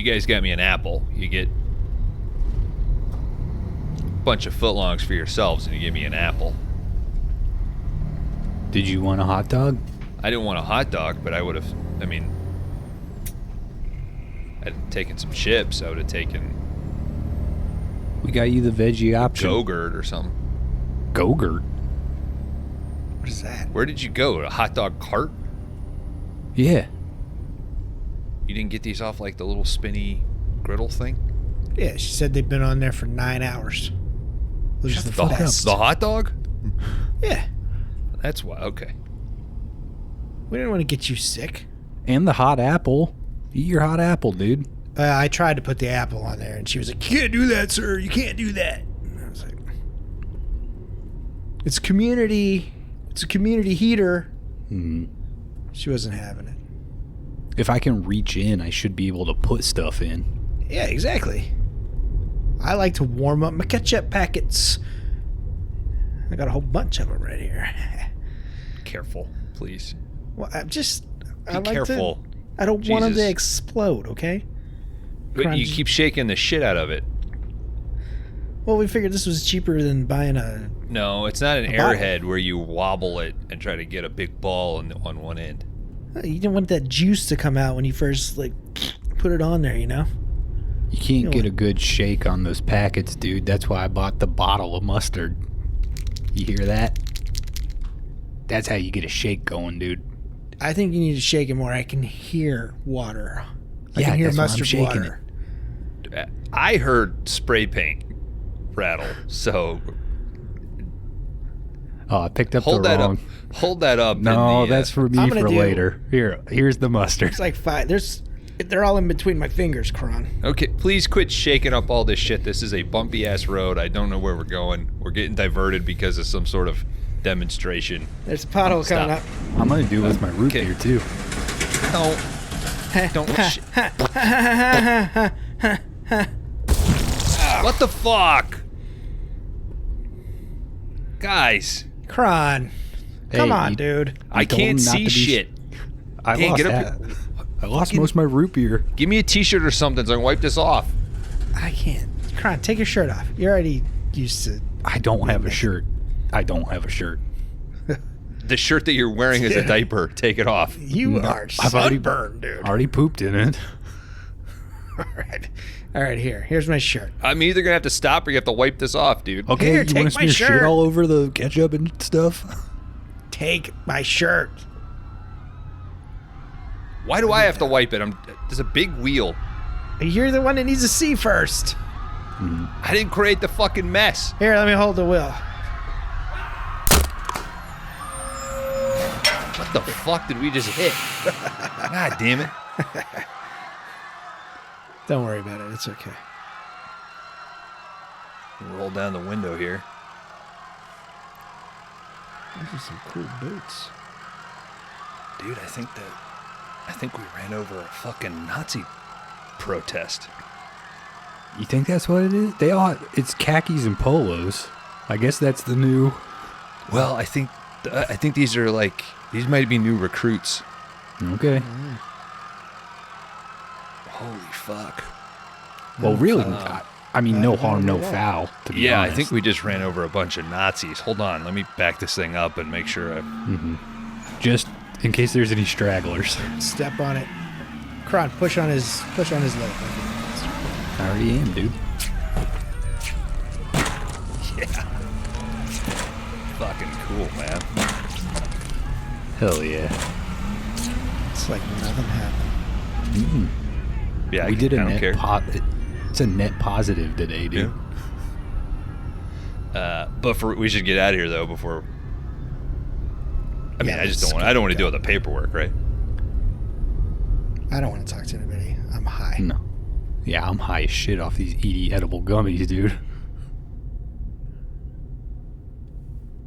You guys got me an apple. You get a bunch of footlongs for yourselves, and you give me an apple. Did you want a hot dog? I didn't want a hot dog, but I would have. I mean, I'd taken some chips. I would have taken. We got you the veggie option. Go-Gurt or something. Go-Gurt? What is that? Where did you go? A hot dog cart? Yeah. You didn't get these off like the little spinny griddle thing? Yeah, she said they've been on there for 9 hours. Which is the best. The hot dog? Yeah. That's why. Okay. We didn't want to get you sick. And the hot apple. Eat your hot apple, dude. I tried to put the apple on there, and she was like, "You can't do that, sir. You can't do that." And I was like, It's a community heater." She wasn't having it. If I can reach in, I should be able to put stuff in. Yeah, exactly. I like to warm up my ketchup packets. I got a whole bunch of them right here. Careful, please. Well, I like careful. I don't want them to Jesus. explode, okay? But you keep shaking the shit out of it. Well, we figured this was cheaper than buying a... No, it's not an bottle. airhead where you wobble it and try to get a big ball on one end. You didn't want that juice to come out when you first, put it on there, you know? You can't get a good shake on those packets, dude. That's why I bought the bottle of mustard. You hear that? That's how you get a shake going, dude. I think you need to shake it more. I can hear water. I Yeah, can hear that's why I'm mustard shaking water. I heard spray paint rattle, so Oh, I picked up hold the that wrong. up. Hold that up. No, in the, that's for me I'm gonna for do- later. Here's the mustard. It's like 5. They're all in between my fingers, Kron. Okay, please quit shaking up all this shit. This is a bumpy ass road. I don't know where we're going. We're getting diverted because of some sort of demonstration. There's a pothole coming up. I'm gonna do it with my root Okay. beer too. Don't. What the fuck? Guys, Kron. Come Hey, on, dude. I told him can't not see to be shit. I Can't lost get up that. I lost most of my root beer. Give me a t-shirt or something so I can wipe this off. I can't. Kron, take your shirt off. You're already used to... I don't have a shirt. I don't have a shirt. The shirt that you're wearing is a diaper. Take it off. You are I've already sunburned, dude. Already pooped in it. All right, here's my shirt. I'm either gonna have to stop or you have to wipe this off, dude. Okay, Here, you take want to my smear shit shirt. all over the ketchup and stuff? Take my shirt. Why do I have to wipe it? There's a big wheel. You're the one that needs to see first. I didn't create the fucking mess. Here, let me hold the wheel. What the fuck did we just hit? God damn it. Don't worry about it. It's okay. Roll down the window here. These are some cool boots. Dude, I think we ran over a fucking Nazi protest. You think that's what it is? It's khakis and polos. I guess that's the new... Well, I think these are these might be new recruits. Okay. Holy fuck. Well, really, I mean, no harm, no foul, to be Yeah, honest. I think we just ran over a bunch of Nazis. Hold on, let me back this thing up and make sure Just in case there's any stragglers. Step on it. Kron, push on his leg. I already am, dude. Yeah. Fucking cool, man. Hell yeah. It's like nothing happened. Yeah, We did I a don't care. It's a net positive today, dude. But we should get out of here though before. I mean, Yeah, I just let's don't want to go. deal with the paperwork, right? I don't want to talk to anybody. I'm high. No. Yeah, I'm high as shit off these ED edible gummies, dude.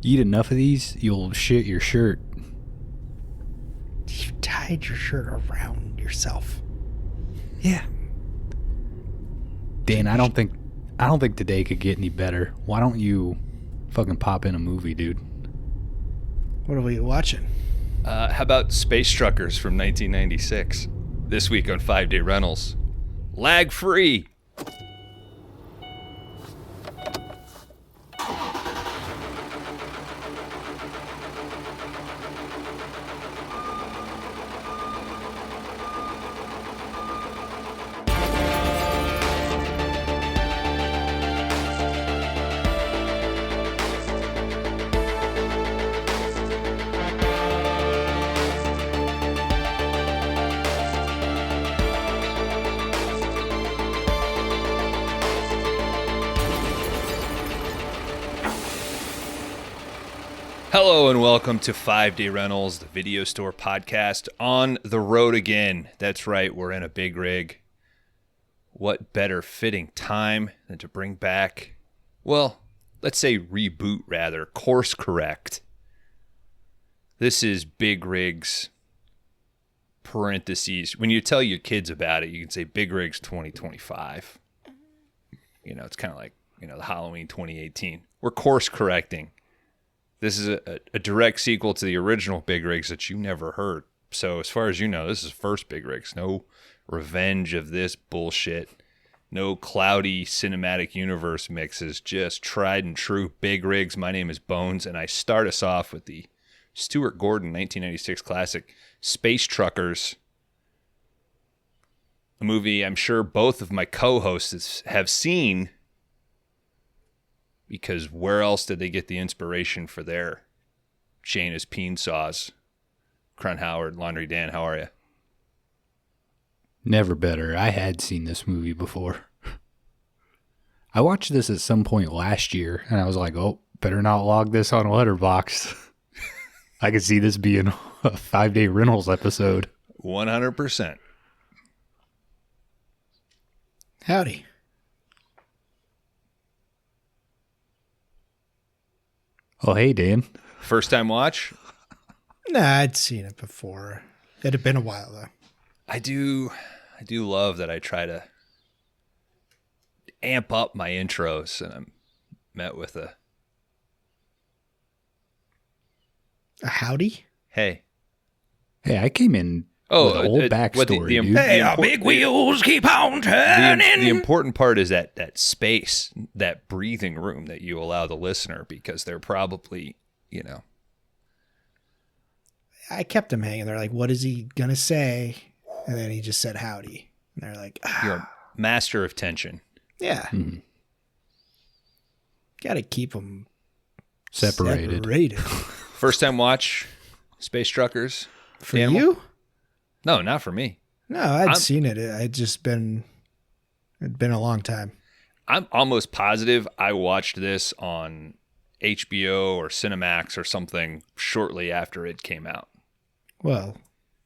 Eat enough of these, you'll shit your shirt. You tied your shirt around yourself. Yeah. Dan, I don't think today could get any better. Why don't you fucking pop in a movie, dude? What are we watching? How about Space Truckers from 1996? This week on 5 Day Rentals. Lag free. Hello and welcome to 5 Day Rentals, the video store podcast on the road again. That's right, we're in a big rig. What better fitting time than to bring back, well, let's say reboot rather, course correct. This is Big Rigs, parentheses. When you tell your kids about it, you can say Big Rigs 2025. You know, it's kind of like, the Halloween 2018. We're course correcting. This is a direct sequel to the original Big Rigs that you never heard. So as far as you know, this is first Big Rigs. No revenge of this bullshit. No cloudy cinematic universe mixes. Just tried and true Big Rigs. My name is Bones, and I start us off with the Stuart Gordon 1996 classic, Space Truckers. A movie I'm sure both of my co-hosts have seen, because where else did they get the inspiration for their Shayna's Peen Saws? Crun Howard, Laundry Dan, how are you? Never better. I had seen this movie before. I watched this at some point last year, and I was like, oh, better not log this on Letterboxd. I could see this being a 5 Day Rentals episode. 100%. Howdy. Oh, hey, Dan. First time watch? Nah, I'd seen it before. It had been a while, though. I do love that I try to amp up my intros, and I'm met with a howdy? hey. Hey, I came in with a whole backstory, dude. Hey, our big wheels keep on turning. The important part is that space, that breathing room that you allow the listener, because they're probably, I kept them hanging. They're like, what is he going to say? And then he just said howdy. And they're like, You're a master of tension. Yeah. Hmm. Got to keep them Separated. First time watch, Space Truckers. For Animal? you? No, not for me. No, I'd seen it. It'd been a long time. I'm almost positive I watched this on HBO or Cinemax or something shortly after it came out. Well,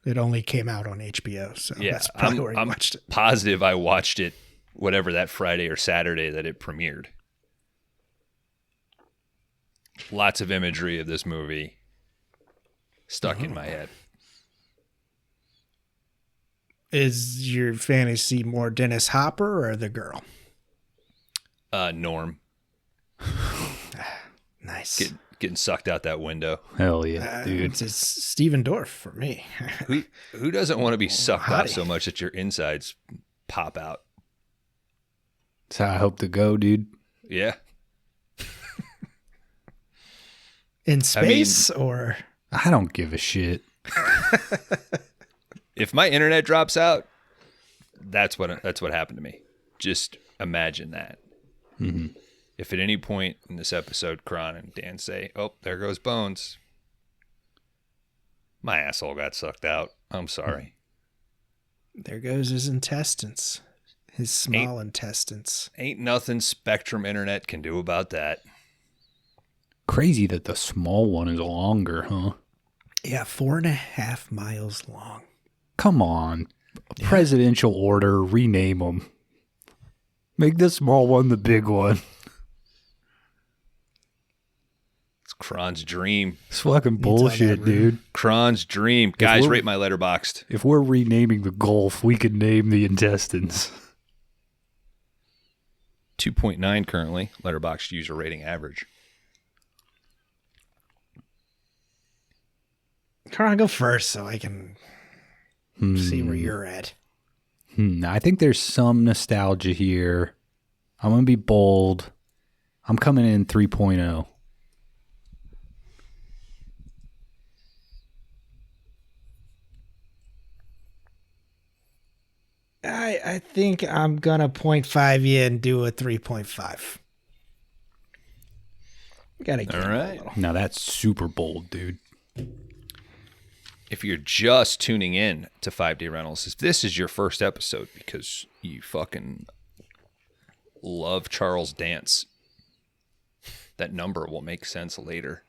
it only came out on HBO, so Yeah, that's probably where you watched it. Positive I watched it whatever that Friday or Saturday that it premiered. Lots of imagery of this movie stuck in my head. Is your fantasy more Dennis Hopper or the girl? Norm. Nice. Getting sucked out that window. Hell yeah, dude. It's Steven Dorff for me. Who doesn't want to be sucked out hottie. so much that your insides pop out? That's how I hope to go, dude. Yeah. In space or? I don't give a shit. If my internet drops out, that's what happened to me. Just imagine that. Mm-hmm. If at any point in this episode, Kron and Dan say, "Oh, there goes Bones," my asshole got sucked out. I'm sorry. There goes his intestines. His small intestines. Ain't nothing Spectrum Internet can do about that. Crazy that the small one is longer, huh? Yeah, 4.5 miles long. Come on. Presidential order, rename them. Make the small one the big one. It's Kron's dream. It's fucking all bullshit, that dude. Kron's dream. Guys, we're- rate my Letterboxd. If we're renaming the Gulf, we could name the intestines. 2.9 currently. Letterboxd user rating average. Karan, go first so I can see where you're at. I think there's some nostalgia here. I'm going to be bold. I'm coming in 3.0. I think I'm going to 0.5 you and do a 3.5. Gotta get All right. Now that's super bold, dude. If you're just tuning in to 5-Day Rentals, if this is your first episode because you fucking love Charles Dance, that number will make sense later.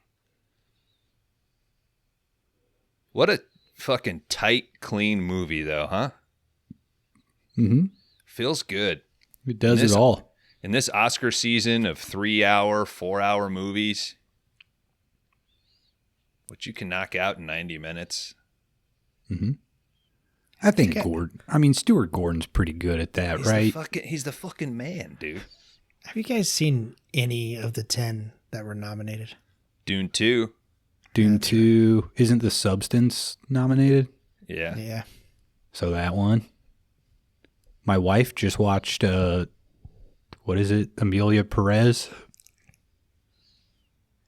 What a fucking tight, clean movie, though, huh? Mm-hmm. Feels good. It does it all. In this Oscar season of 3-hour, 4-hour movies, which you can knock out in 90 minutes. Mm-hmm. I think Stuart Gordon's pretty good at that, right? He's the fucking man, dude. Have you guys seen any of the 10 that were nominated? Dune 2. Dune 2. Isn't The Substance nominated? Yeah. Yeah. So that one. My wife just watched, what is it? Amelia Perez.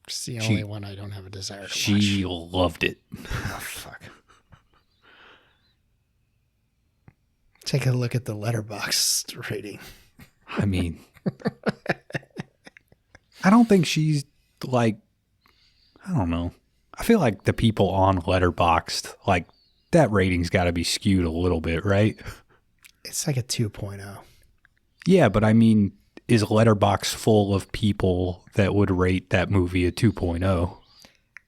It's the only one I don't have a desire to watch. She loved it. Oh, fuck. Take a look at the Letterboxd rating. I mean, I don't think she's like, I don't know. I feel like the people on Letterboxd, like that rating's got to be skewed a little bit, right? It's like a 2.0. Yeah, but I mean, is Letterboxd full of people that would rate that movie a 2.0?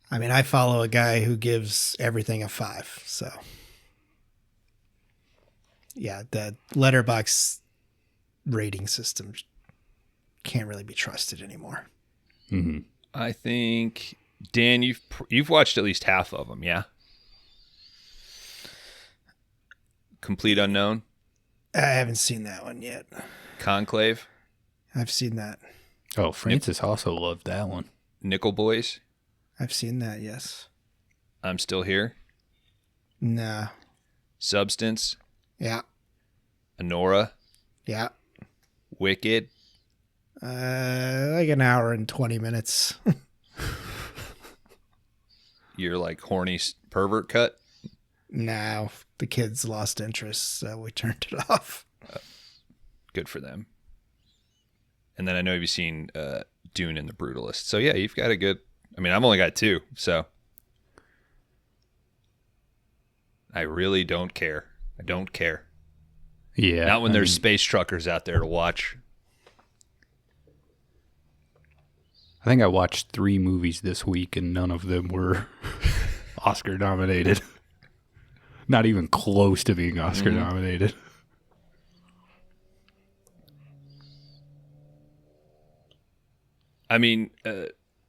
I mean, I follow a guy who gives everything a 5, so. Yeah, the Letterboxd rating system can't really be trusted anymore. Mm-hmm. I think, Dan, you've watched at least half of them, yeah? Complete Unknown? I haven't seen that one yet. Conclave? I've seen that. Oh, Francis also loved that one. Nickel Boys? I've seen that, yes. I'm Still Here? Nah. Substance? Yeah. Anora? Yeah. Wicked? Like an hour and 20 minutes. Your like horny pervert cut? No, the kids lost interest, so we turned it off. Good for them. And then I know you've seen Dune and The Brutalist. So yeah, you've got a good, I mean, I've only got 2, so I really don't care. I don't care. Yeah. Not when there's space truckers out there to watch. I think I watched 3 movies this week and none of them were Oscar nominated. Not even close to being Oscar nominated. I mean,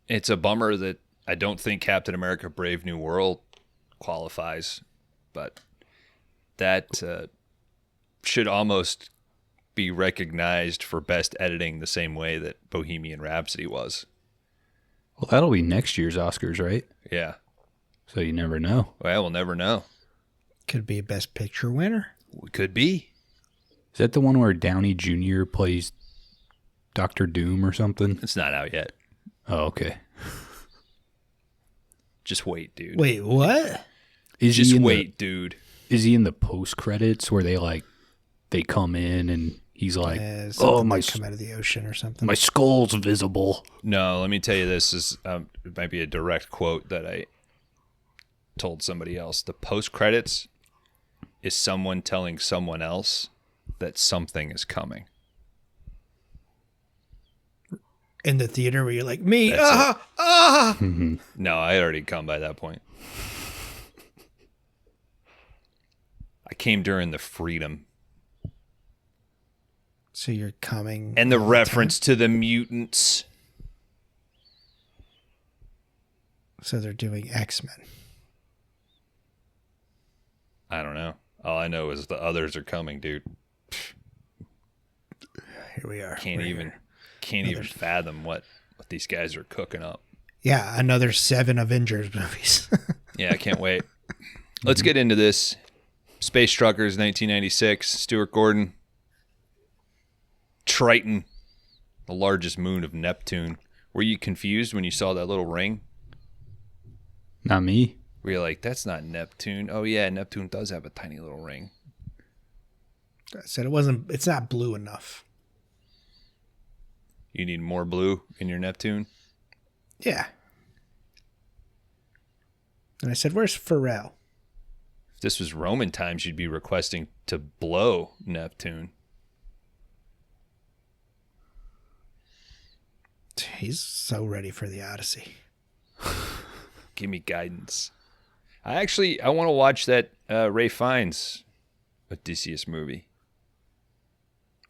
it's a bummer that I don't think Captain America Brave New World qualifies, but that should almost be recognized for best editing the same way that Bohemian Rhapsody was. Well, that'll be next year's Oscars, right? Yeah. So you never know. Well, we'll never know. Could be a Best Picture winner. Could be. Is that the one where Downey Jr. plays Dr. Doom or something? It's not out yet. Oh, okay. Just wait, dude. Wait, what? Just wait, dude. Is he in the post credits where they come in and he's like, "Oh, my come out of the ocean or something." My skull's visible. No, let me tell you, this is it might be a direct quote that I told somebody else. The post credits is someone telling someone else that something is coming. In the theater where you're like, me, That's Mm-hmm. No, I had already come by that point. I came during the freedom. So you're coming. And the reference to the mutants. So they're doing X-Men. I don't know. All I know is the others are coming, dude. Here we are. Can't even fathom what these guys are cooking up. Yeah, another 7 Avengers movies. Yeah, I can't wait. Let's get into this Space Truckers, 1996. Stuart Gordon. Triton, the largest moon of Neptune. Were you confused when you saw that little ring? Not me. Were you like, that's not Neptune? Oh, yeah, Neptune does have a tiny little ring. I said it's not blue enough. You need more blue in your Neptune? Yeah. And I said, where's Pharrell? If this was Roman times, you'd be requesting to blow Neptune. He's so ready for the Odyssey. Give me guidance. I want to watch that Ray Fiennes Odysseus movie.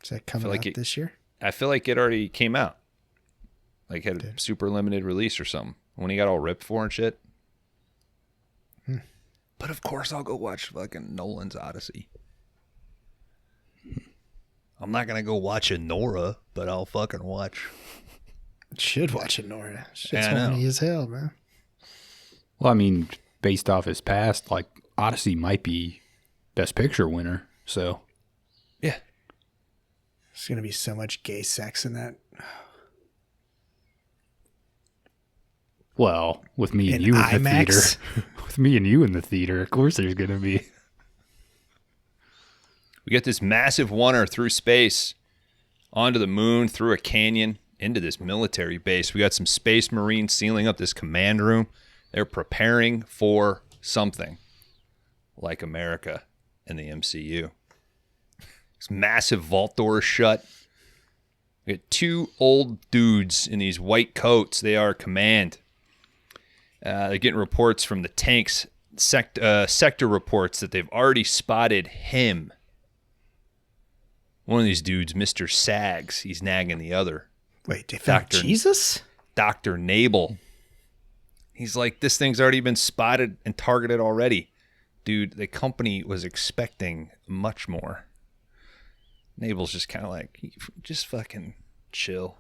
Is that coming out this year? I feel like it already came out. Like had a super limited release or something. When he got all ripped for and shit. But of course I'll go watch fucking Nolan's Odyssey. I'm not going to go watch a Nora, but I'll fucking watch. Should watch it, Nora. Shit's Yeah, funny as hell, man. Well, I mean, based off his past, like Odyssey might be Best Picture winner. So, yeah. There's going to be so much gay sex in that. Well, with me and In you in the IMAX? theater. With me and you in the theater, of course there's going to be. We get this massive oneer through space, onto the moon, through a canyon, into this military base. We got some space marines sealing up this command room. They're preparing for something like America in the MCU. This massive vault door is shut. We got two old dudes in these white coats. They are command. They're getting reports from the tanks, sector reports that they've already spotted him. One of these dudes, Mr. Sags, he's nagging the other. Wait, they found Jesus? Dr. Nabel. He's like, this thing's already been spotted and targeted already. Dude, the company was expecting much more. Nabel's just kind of like, just fucking chill.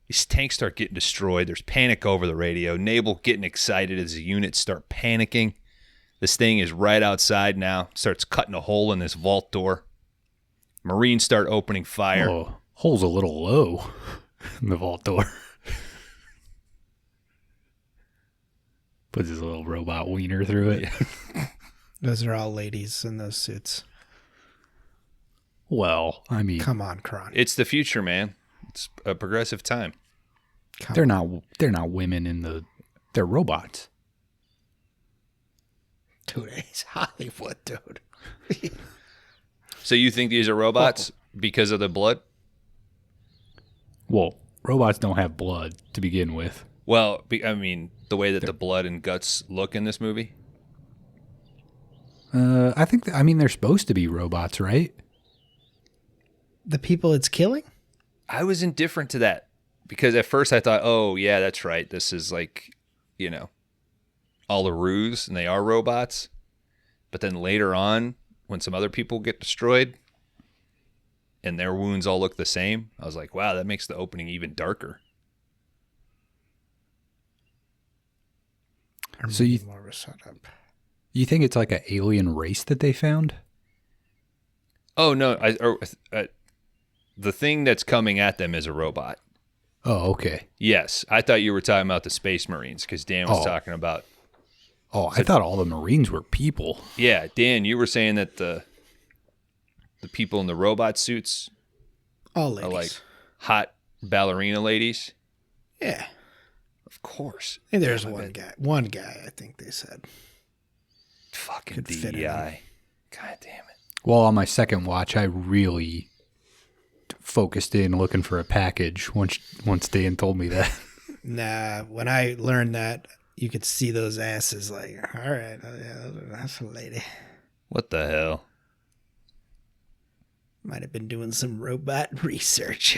These tanks start getting destroyed. There's panic over the radio. Nabel getting excited as the units start panicking. This thing is right outside now. Starts cutting a hole in this vault door. Marines start opening fire. Oh, hole's a little low in the vault door. Puts his little robot wiener through it. Yeah. Those are all ladies in those suits. Well, I mean, Come on, Kron. It's the future, man. It's a progressive time. they're not women they're robots. Dude, it's Hollywood, dude. So you think these are robots because of the blood? Well, robots don't have blood to begin with. Well, I mean, the way that the blood and guts look in this movie? I think they're supposed to be robots, right? The people it's killing? I was indifferent to that because at first I thought, oh, yeah, that's right. This is like, all a ruse and they are robots. But then later on, when some other people get destroyed and their wounds all look the same, I was like, wow, that makes the opening even darker. So you more of a setup. You think it's like an alien race that they found? Oh, no. The thing that's coming at them is a robot. Oh, okay. Yes. I thought you were talking about the Space Marines because Dan was talking about. Oh, I thought all the Marines were people. Yeah, Dan, you were saying that the people in the robot suits All ladies. are like hot ballerina ladies. Yeah. Of course. And there's one guy. One guy, I think they said. Fucking Could fit in DEI. God damn it. Well, on my second watch, I really focused in looking for a package once Dan told me that. Nah, when I learned that, you could see those asses like, all right, yeah, that's a lady. What the hell? Might have been doing some robot research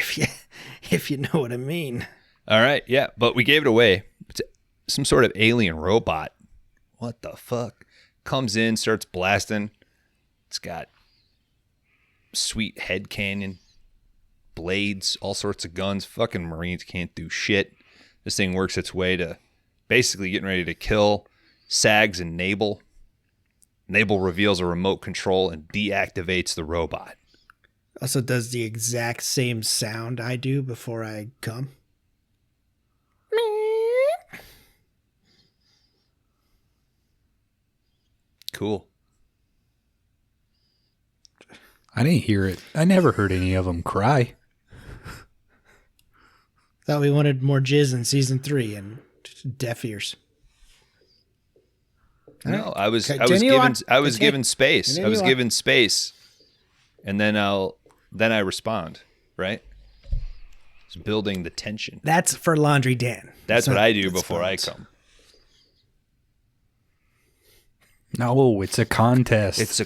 if you know what I mean. All right, yeah, but we gave it away. It's some sort of alien robot. What the fuck? Comes in, starts blasting. It's got sweet head cannon, blades, all sorts of guns. Fucking Marines can't do shit. This thing works its way to basically getting ready to kill Sags and Nabel. Nabel reveals a remote control and deactivates the robot. Also does the exact same sound I do before I come. Cool. I didn't hear it. I never heard any of them cry. Thought we wanted more jizz in season 3 and deaf ears. No, I was Continue given on. I was Continue. given space. I Continue was on. given space, and then I respond. Right? It's building the tension. That's for Laundry Dan. That's what not- I do that's before I Bones. come. No, it's a contest. It's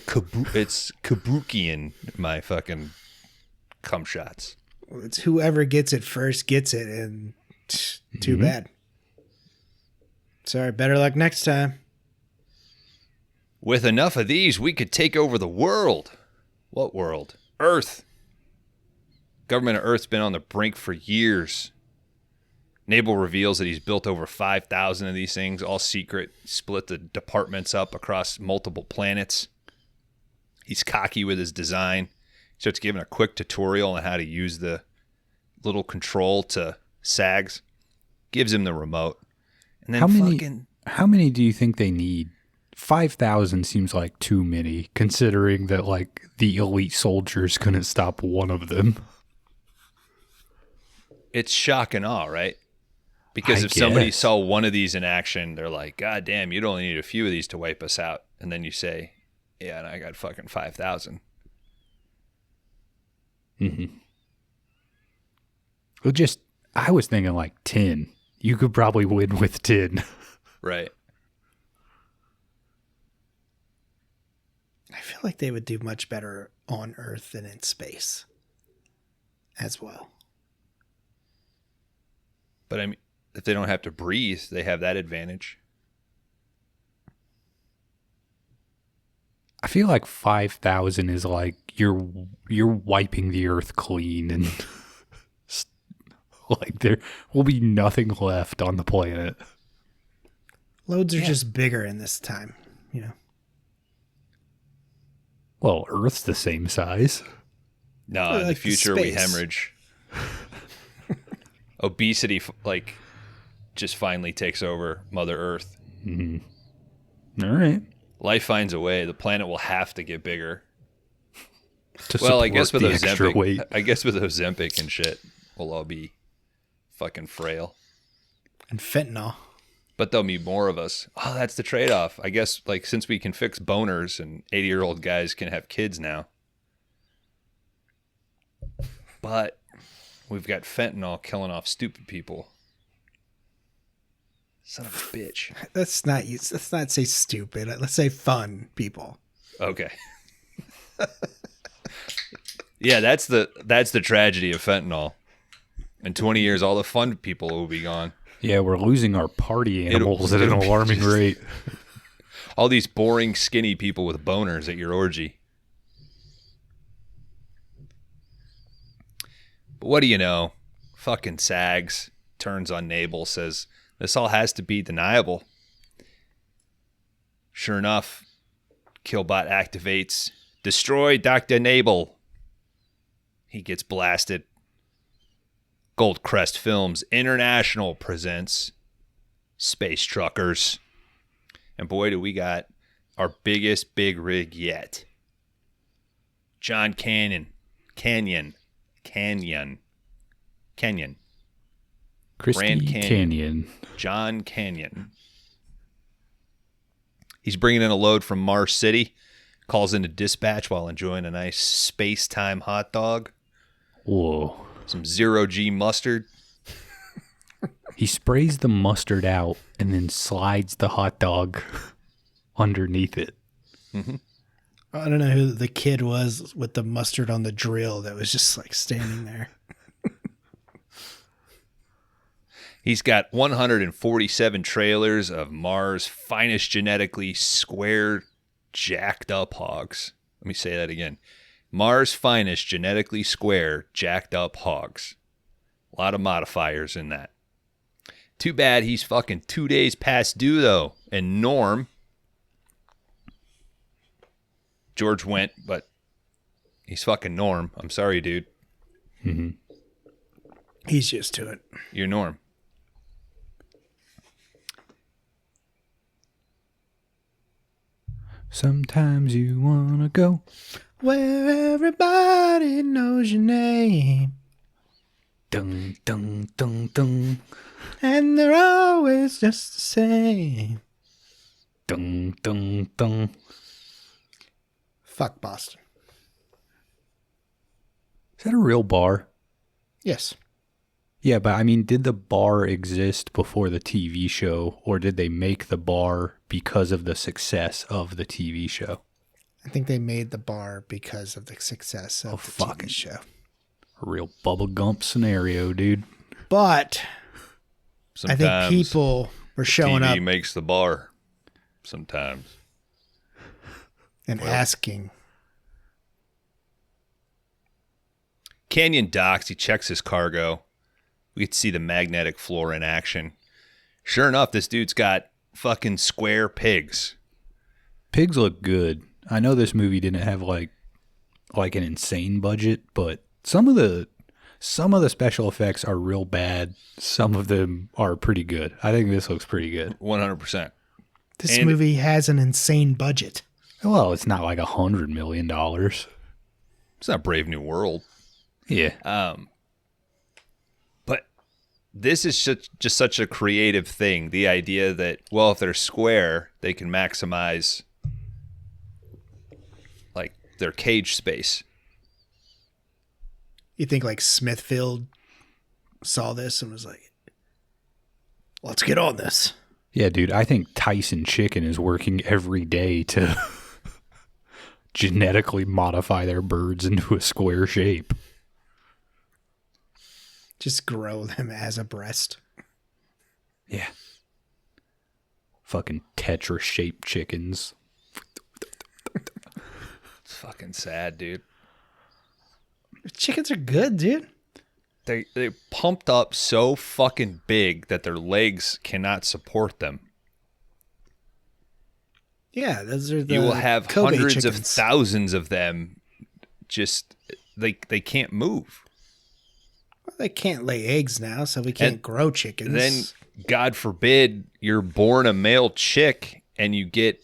Kabukian, my fucking cum shots. It's whoever gets it first gets it, and too bad. Sorry, better luck next time. With enough of these, we could take over the world. What world? Earth. Government of Earth's been on the brink for years. Nabel reveals that he's built over 5,000 of these things, all secret, split the departments up across multiple planets. He's cocky with his design. He starts giving a quick tutorial on how to use the little control to sags. Gives him the remote. And then how many do you think they need? 5,000 seems like too many, considering that like the elite soldiers couldn't stop one of them. It's shock and awe, right? Because I if somebody guess. saw one of these in action, they're like, God damn, you'd only need a few of these to wipe us out. And then you say, yeah, and I got fucking 5,000. Well, I was thinking like 10. You could probably win with 10. Right. I feel like they would do much better on Earth than in space as well. But I mean, if they don't have to breathe, they have that advantage. I feel like 5,000 is like you're wiping the earth clean and like there will be nothing left on the planet. Loads are just bigger in this time, you know. Well, Earth's the same size. No, in the Like future we space. hemorrhage. Obesity, like, just finally takes over Mother Earth. All right. Life finds a way. The planet will have to get bigger. To Well, I guess support with the extra Ozempic, weight. I guess with Ozempic and shit, we'll all be fucking frail. And fentanyl. But there'll be more of us. Oh, that's the trade-off. I guess, like, since we can fix boners and 80-year-old guys can have kids now. But we've got fentanyl killing off stupid people. Son of a bitch. Let's not say stupid. Let's say fun people. Okay. Yeah, that's the tragedy of fentanyl. In 20 years, all the fun people will be gone. Yeah, we're losing our party animals at an it'll be alarming rate. All these boring, skinny people with boners at your orgy. But what do you know? Fucking Sags turns on Nabel, says, this all has to be deniable. Sure enough, Killbot activates. Destroy Dr. Nabel. He gets blasted. Goldcrest Films International presents Space Truckers. And boy, do we got our biggest big rig yet. John Canyon. Christy Grand Canyon. Canyon. John Canyon. He's bringing in a load from Mars City. Calls into dispatch while enjoying a nice space-time hot dog. Whoa. Some zero-G mustard. He sprays the mustard out and then slides the hot dog underneath it. I don't know who the kid was with the mustard on the drill that was just like standing there. He's got 147 trailers of Mars' finest genetically square jacked up hogs. Let me say that again. Mars' finest genetically square jacked up hogs. A lot of modifiers in that. Too bad he's fucking 2 days past due, though. And Norm, George went, but he's fucking Norm. I'm sorry, dude. Mm-hmm. He's used to it. You're Norm. Sometimes you wanna go where everybody knows your name. dung dung dung dung And they're always just the same. dung dung dung. Fuck Boston. Is that a real bar? Yes. Yeah, but I mean, did the bar exist before the TV show, or did they make the bar because of the success of the TV show? I think they made the bar because of the success of the fucking TV show. A real Bubba Gump scenario, dude. But Sometimes I think people were showing TV up makes the bar. Sometimes. and asking. Canyon docks. He checks his cargo. We get to see the magnetic floor in action. Sure enough, this dude's got fucking square pigs. Pigs look good. I know this movie didn't have like an insane budget, but some of the special effects are real bad. Some of them are pretty good. I think this looks pretty good. 100%. This movie has an insane budget. Well, it's not like $100 million. It's not Brave New World. Yeah. But this is just such a creative thing. The idea that, well, if they're square, they can maximize like their cage space. You think like Smithfield saw this and was like, let's get on this. Yeah, dude, I think Tyson Chicken is working every day to genetically modify their birds into a square shape. Just grow them as a breast. Yeah. Fucking Tetra-shaped chickens. It's fucking sad, dude. Chickens are good, dude. They pumped up so fucking big that their legs cannot support them. Yeah, those are the You will have Kobe hundreds of chickens. thousands of them. Just they can't move. Well, they can't lay eggs now, so we can't grow chickens. Then, God forbid, you're born a male chick and you get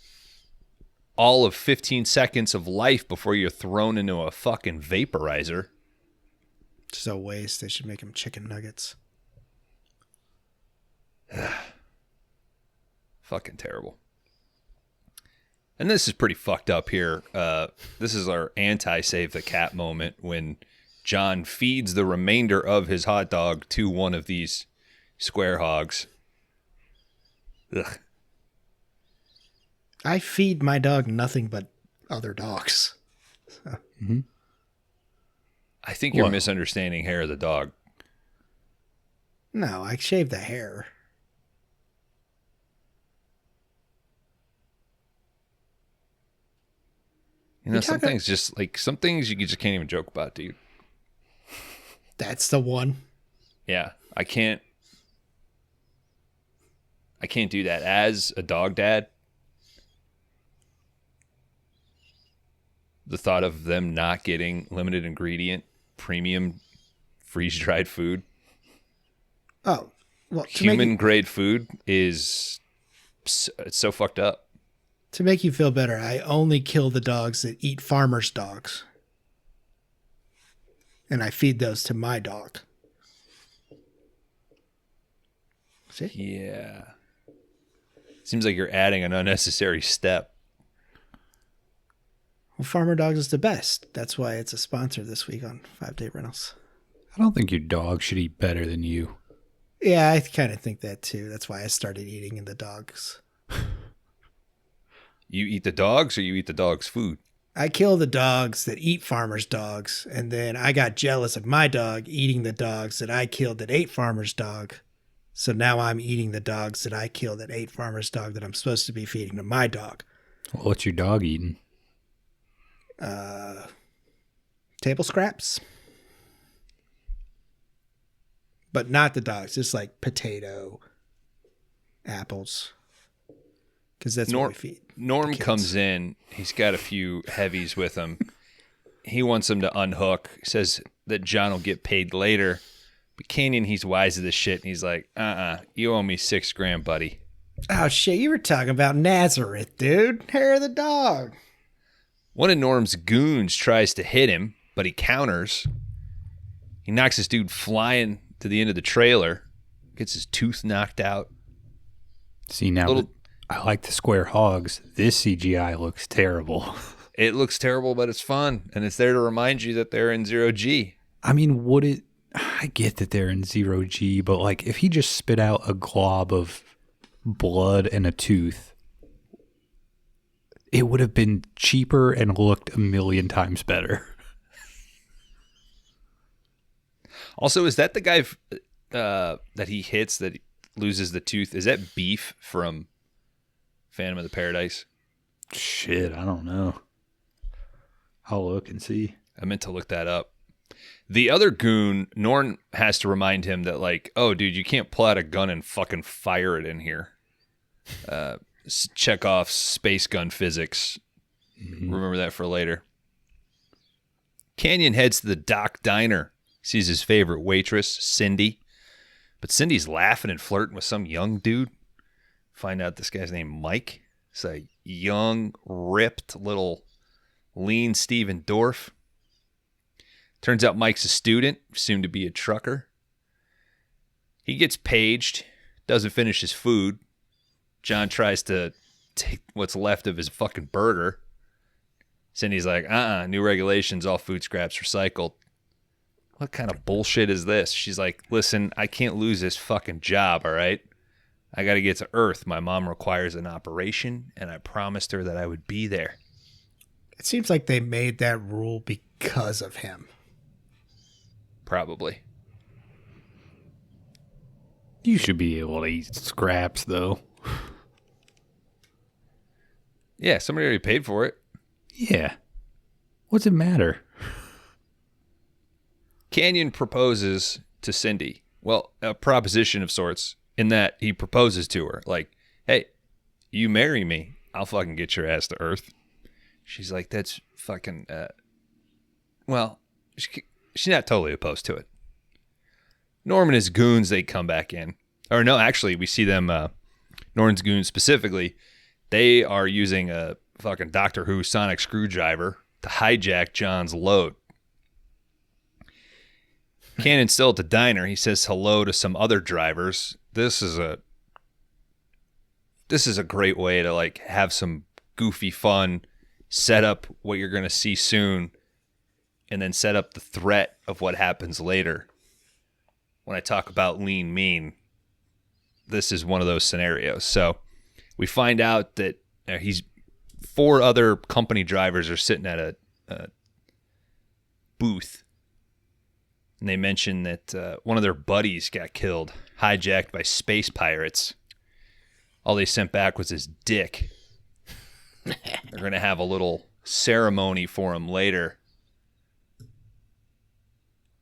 all of 15 seconds of life before you're thrown into a fucking vaporizer. Just a waste. They should make them chicken nuggets. Fucking terrible. And this is pretty fucked up here. This is our anti-save the cat moment when John feeds the remainder of his hot dog to one of these square hogs. Ugh. I feed my dog nothing but other dogs. I think you're What? misunderstanding hair of the dog. No, I shave the hair. You know, You're some talking- things some things you just can't even joke about, dude. That's the one. Yeah, I can't do that as a dog dad. The thought of them not getting limited ingredient, premium, freeze-dried food, Oh, well, human grade food it's so fucked up. to make you feel better, I only kill the dogs that eat farmers' dogs. And I feed those to my dog. See? Yeah. Seems like you're adding an unnecessary step. Well, Farmer Dogs is the best. That's why it's a sponsor this week on 5 Day Rentals. I don't think your dog should eat better than you. Yeah, I kind of think that too. That's why I started eating the dogs. You eat the dogs or you eat the dog's food? I kill the dogs that eat farmers' dogs, and then I got jealous of my dog eating the dogs that I killed that ate farmers' dog. So now I'm eating the dogs that I killed that ate farmers' dog that I'm supposed to be feeding to my dog. Well, what's your dog eating? Table scraps. But not the dogs, just like potato, apples, because that's what we feed. Norm comes in. He's got a few heavies with him. He wants them to unhook. He says that John will get paid later. But Canyon, he's wise to this shit. And he's like, you owe me $6,000, buddy. Oh, shit. You were talking about Nazareth, dude. Hair of the dog. One of Norm's goons tries to hit him, but he counters. He knocks this dude flying to the end of the trailer. Gets his tooth knocked out. See, now I like the square hogs. This CGI looks terrible. It looks terrible, but it's fun. And it's there to remind you that they're in 0G. I mean, I get that they're in 0G, but like if he just spit out a glob of blood and a tooth, it would have been cheaper and looked 1,000,000 times better. Also, is that the guy that he hits that loses the tooth? Is that Beef from Phantom of the Paradise? Shit, I don't know. I'll look and see. I meant to look that up. The other goon, Norn has to remind him that, like, oh, dude, you can't pull out a gun and fucking fire it in here. Chekhov's space gun physics. Mm-hmm. Remember that for later. Canyon heads to the Doc Diner. Sees his favorite waitress, Cindy. But Cindy's laughing and flirting with some young dude. Find out this guy's named Mike. It's a young, ripped, little, lean Steven Dorff. Turns out Mike's a student, soon to be a trucker. He gets paged, doesn't finish his food. John tries to take what's left of his fucking burger. Cindy's like, new regulations, all food scraps recycled. What kind of bullshit is this? She's like, listen, I can't lose this fucking job, all right? I got to get to Earth. My mom requires an operation, and I promised her that I would be there. It seems like they made that rule because of him. Probably. You should be able to eat scraps, though. Yeah, somebody already paid for it. Yeah. What's it matter? Canyon proposes to Cindy. Well, a proposition of sorts, in that he proposes to her. Like, hey, you marry me, I'll fucking get your ass to Earth. She's like, that's fucking, she's not totally opposed to it. Norm and his goons, they come back in. Or no, actually, we see them, Norman's goons specifically, they are using a fucking Doctor Who sonic screwdriver to hijack John's load. Cannon's still at the diner. He says hello to some other drivers. This is a great way to like have some goofy fun, set up what you're going to see soon, and then set up the threat of what happens later. When I talk about lean mean, this is one of those scenarios. So we find out that four other company drivers are sitting at a booth. And they mention that one of their buddies got killed, hijacked by space pirates. All they sent back was his dick. They're going to have a little ceremony for him later.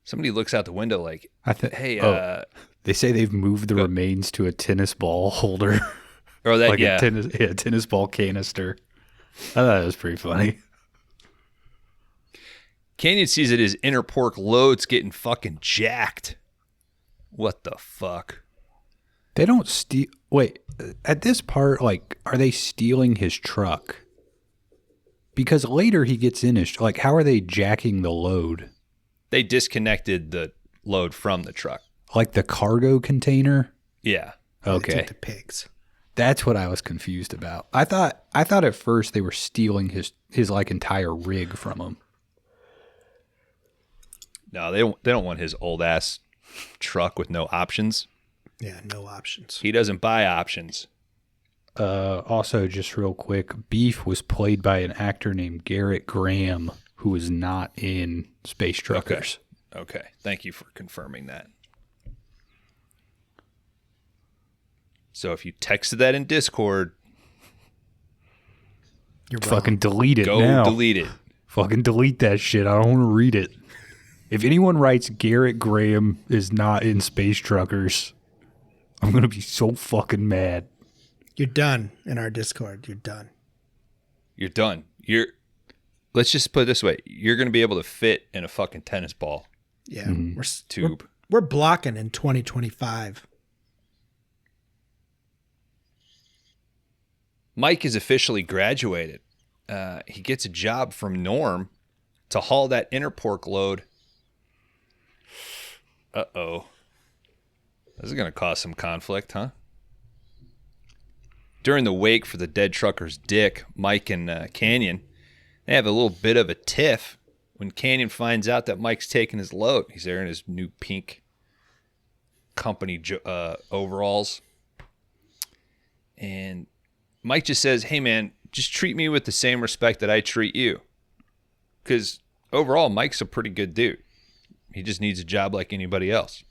Somebody looks out the window like, hey, they say they've moved the remains to a tennis ball holder. Or that, like yeah. a tennis ball canister. I thought it was pretty funny. Canyon sees that his inner pork load's getting fucking jacked. What the fuck? They don't steal. Wait, at this part, like, are they stealing his truck? Because later he gets in his, like, how are they jacking the load? They disconnected the load from the truck. Like the cargo container? Yeah. Okay. They took the pigs. That's what I was confused about. I thought at first they were stealing his like entire rig from him. No, they don't want his old ass truck with no options. Yeah, no options. He doesn't buy options. Also, just real quick, Beef was played by an actor named Garrett Graham, who is not in Space Truckers. Okay. Thank you for confirming that. So if you texted that in Discord, You're fucking delete it go now. delete it. Fucking delete that shit. I don't want to read it. If anyone writes Garrett Graham is not in Space Truckers, I'm going to be so fucking mad. You're done in our Discord. You're done. You're done. Let's just put it this way. You're going to be able to fit in a fucking tennis ball Yeah. tube. We're blocking in 2025. Mike is officially graduated. He gets a job from Norm to haul that inner pork load. Uh-oh. This is going to cause some conflict, huh? During the wake for the dead trucker's dick, Mike and Canyon, they have a little bit of a tiff when Canyon finds out that Mike's taking his load. He's there in his new pink company overalls. And Mike just says, hey, man, just treat me with the same respect that I treat you. Because overall, Mike's a pretty good dude. He just needs a job like anybody else.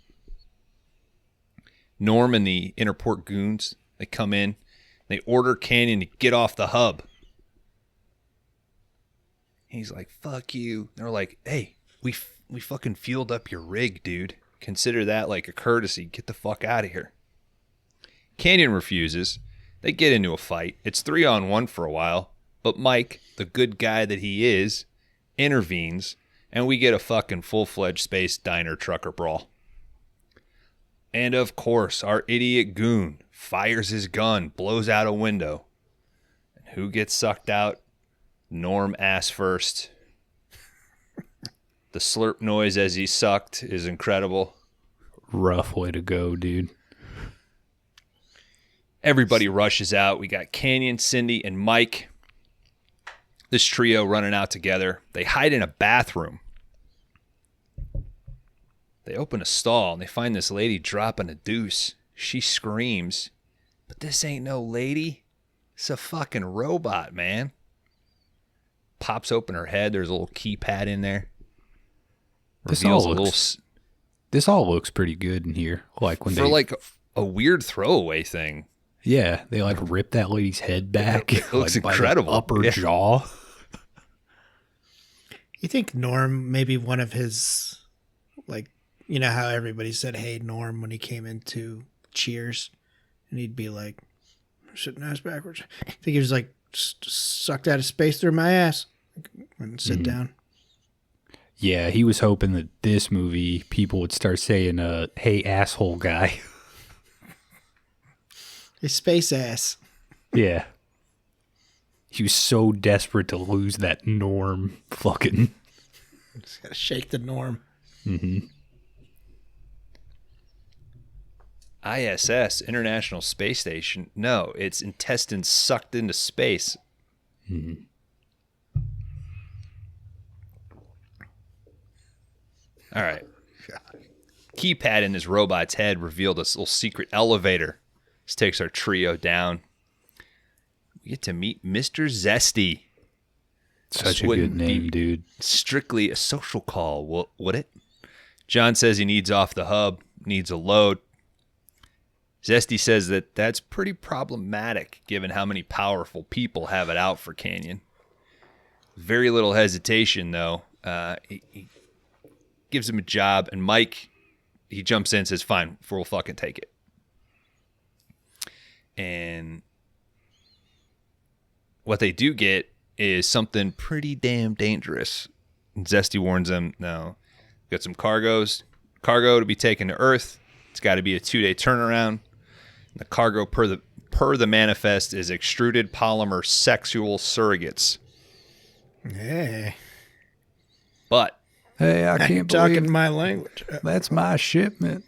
Norm and the Interport goons, they come in. They order Canyon to get off the hub. He's like, fuck you. They're like, hey, we fucking fueled up your rig, dude. Consider that like a courtesy. Get the fuck out of here. Canyon refuses. They get into a fight. It's 3-on-1 for a while. But Mike, the good guy that he is, intervenes. And we get a fucking full-fledged space diner trucker brawl. And of course, our idiot goon fires his gun, blows out a window. And who gets sucked out? Norm ass first. The slurp noise as he sucked is incredible. Rough way to go, dude. Everybody rushes out. We got Canyon, Cindy, and Mike. This trio running out together. They hide in a bathroom. They open a stall and they find this lady dropping a deuce. She screams, but this ain't no lady. It's a fucking robot, man. Pops open her head. There's a little keypad in there. This Reveals all looks pretty good in here. Like when for they like a weird throwaway thing. Yeah, they like rip that lady's head back. It looks like, incredible. By the upper jaw. You think Norm, maybe one of his, like, you know how everybody said, hey, Norm, when he came into Cheers, and he'd be like, sitting ass backwards. I think he was like, sucked out of space through my ass and sit down. Yeah, he was hoping that this movie, people would start saying, hey, asshole guy. His space ass. Yeah. He was so desperate to lose that Norm fucking. Just gotta shake the Norm. Mm-hmm. ISS, International Space Station. No, its intestines sucked into space. Mm-hmm. All right. Keypad in his robot's head revealed this little secret elevator. This takes our trio down. We get to meet Mr. Zesty. Such a good name, dude. Strictly a social call, would it? John says he needs off the hub, needs a load. Zesty says that that's pretty problematic given how many powerful people have it out for Canyon. Very little hesitation, though. He gives him a job, and Mike, he jumps in and says, fine, we'll fucking take it. And what they do get is something pretty damn dangerous. And Zesty warns them, no, got some cargo to be taken to Earth. It's got to be a 2-day turnaround. And the cargo per the manifest is extruded polymer sexual surrogates. Hey. But Hey, I can't talking believe my language. that's my shipment.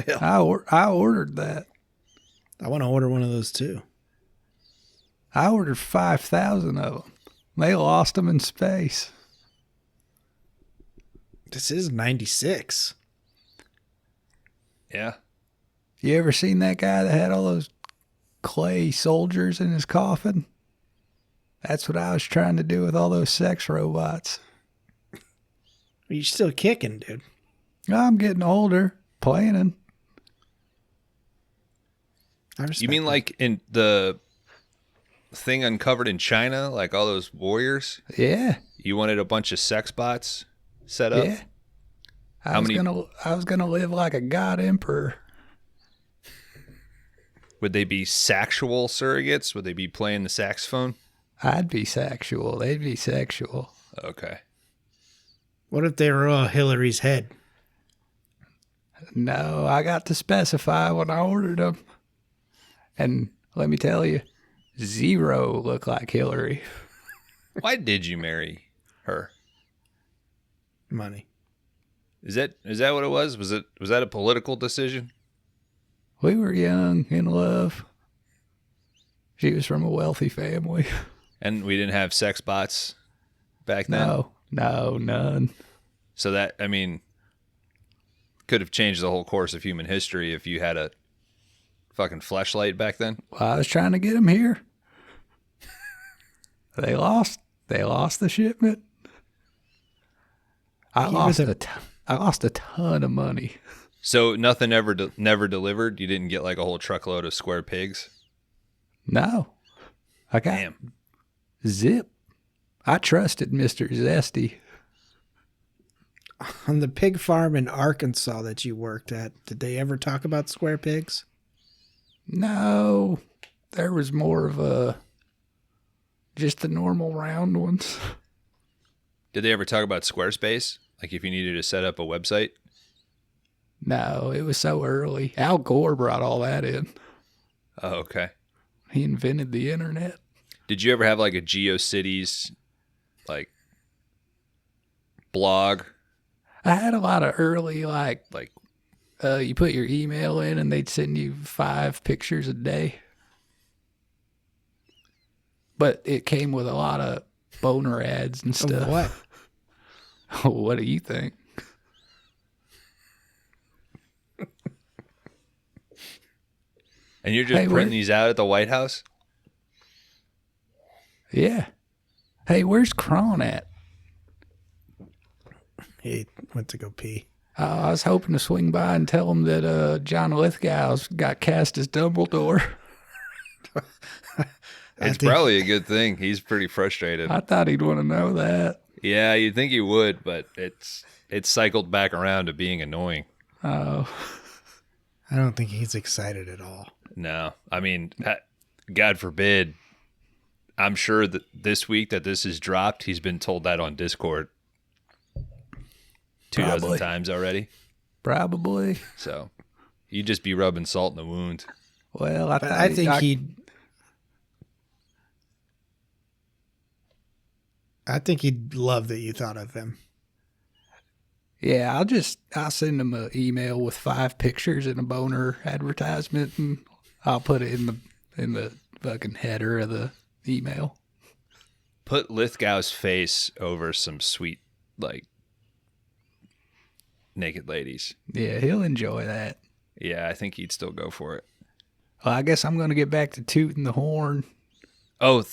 Hell, I ordered that. I want to order one of those too. I ordered 5,000 of them. They lost them in space. This is 96. yeah, You ever seen that guy that had all those clay soldiers in his coffin? That's what I was trying to do with all those sex robots. You're still kicking, dude. I'm getting older, planning. I respect you mean that. like in the thing uncovered in China, like all those warriors? Yeah, You wanted a bunch of sex bots set up? yeah. How many- I was gonna live like a god emperor. Would they be sexual surrogates? Would they be playing the saxophone? I'd be sexual. They'd be sexual. Okay. What if they were all Hillary's head? No, I got to specify when I ordered them. And let me tell you, 0 look like Hillary. Why did you marry her? Money. Is that what it was? Was that a political decision? We were young, in love. She was from a wealthy family. And we didn't have sex bots back then? No, none. So that, I mean, could have changed the whole course of human history if you had a fucking fleshlight back then. Well, I was trying to get them here. They lost the shipment. I lost a ton of money. So nothing never delivered? You didn't get like a whole truckload of square pigs? No. I got Damn. zip. I trusted Mr. Zesty. On the pig farm in Arkansas that you worked at, did they ever talk about square pigs? No. There was more of just the normal round ones. Did they ever talk about Squarespace? Like if you needed to set up a website? No, it was so early. Al Gore brought all that in. Oh, okay. He invented the internet. Did you ever have like a GeoCities like blog? I had a lot of early, Like you put your email in and they'd send you 5 pictures a day. But it came with a lot of boner ads and stuff. Of what? What do you think? and you're just printing these out at the White House? Yeah. Hey, where's Kron at? He went to go pee. I was hoping to swing by and tell him that John Lithgow's got cast as Dumbledore. It's probably a good thing. He's pretty frustrated. I thought he'd want to know that. Yeah, you'd think he would, but it's cycled back around to being annoying. Oh. I don't think he's excited at all. No. I mean, God forbid, I'm sure that this week that this is dropped, he's been told that on Discord 2 dozen times already. Probably. So you'd just be rubbing salt in the wound. Well, I think he'd love that you thought of him. Yeah, I'll send him an email with 5 pictures and a boner advertisement, and I'll put it in the fucking header of the email. Put Lithgow's face over some sweet, like, naked ladies. Yeah, he'll enjoy that. Yeah, I think he'd still go for it. Well, I guess I'm going to get back to tooting the horn. Oh,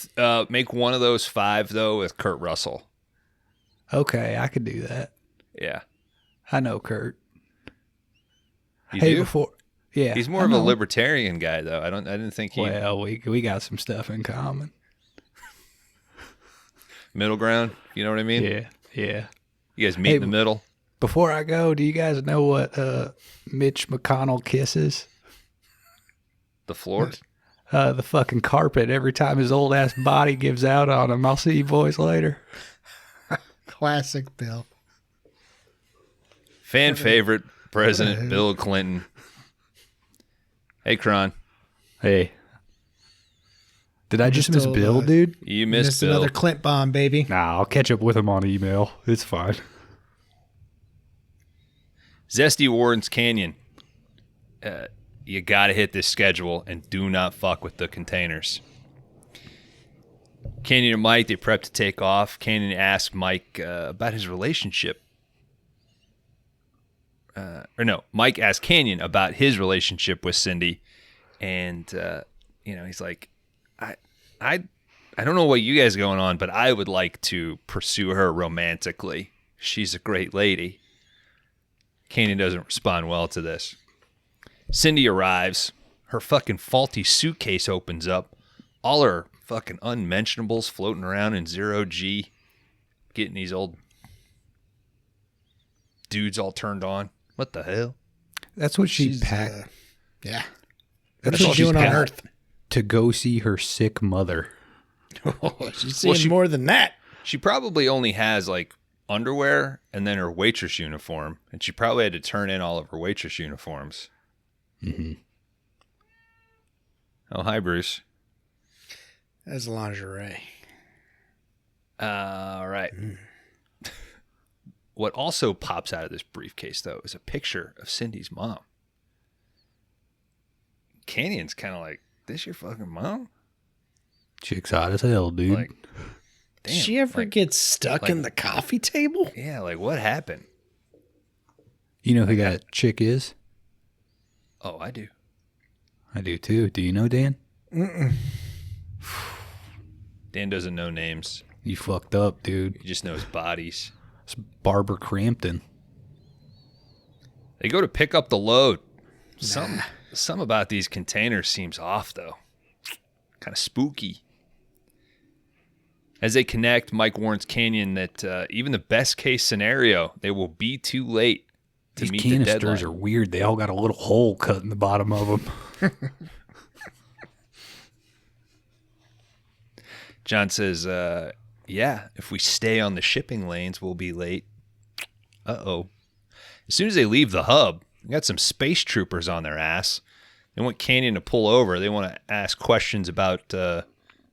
make one of those 5, though, with Kurt Russell. Okay, I could do that. Yeah. I know Kurt. You do? Yeah. He's more of a libertarian guy, though. I didn't think he... Well, we got some stuff in common. Middle ground, you know what I mean? Yeah. You guys meet in the middle? Before I go, do you guys know what Mitch McConnell kisses? The floor? The fucking carpet every time his old ass body gives out on him. I'll see you boys later. Classic Bill. Fan favorite President Bill Clinton. Hey, Kron. Hey. Did I just miss Bill, dude? You missed Bill. Another Clint bomb, baby. Nah, I'll catch up with him on email. It's fine. Zesty Warren's Canyon. You got to hit this schedule and do not fuck with the containers. Canyon and Mike, they prep to take off. Canyon asked Mike about his relationship. Mike asked Canyon about his relationship with Cindy. And, he's like, I don't know what you guys are going on, but I would like to pursue her romantically. She's a great lady. Canyon doesn't respond well to this. Cindy arrives. Her fucking faulty suitcase opens up. All her fucking unmentionables floating around in 0G. Getting these old dudes all turned on. What the hell? That's what she packed. Yeah. What's all she doing she's on got. Earth? To go see her sick mother. Oh, she's seeing she- more than that. She probably only has like underwear and then her waitress uniform, and she probably had to turn in all of her waitress uniforms. Mm-hmm. Oh, hi, Bruce. That's lingerie. All right. What also pops out of this briefcase, though, is a picture of Cindy's mom. Canyon's kind of like, this your fucking mom? Chick's hot as hell, dude. Like, damn. Did she ever like, get stuck in the coffee table? yeah, like what happened? You know who that chick is? Oh, I do. I do too. Do you know, Dan? Dan doesn't know names. You fucked up, dude. He just knows bodies. It's Barbara Crampton. They go to pick up the load. Some about these containers seems off, though. Kind of spooky. As they connect, Mike warns Canyon that even the best case scenario, they will be too late to These meet the canisters deadline. are weird. They all got a little hole cut in the bottom of them. John says, yeah, if we stay on the shipping lanes, we'll be late. Uh-oh. As soon as they leave the hub, they got some space troopers on their ass. They want Canyon to pull over. They want to ask questions about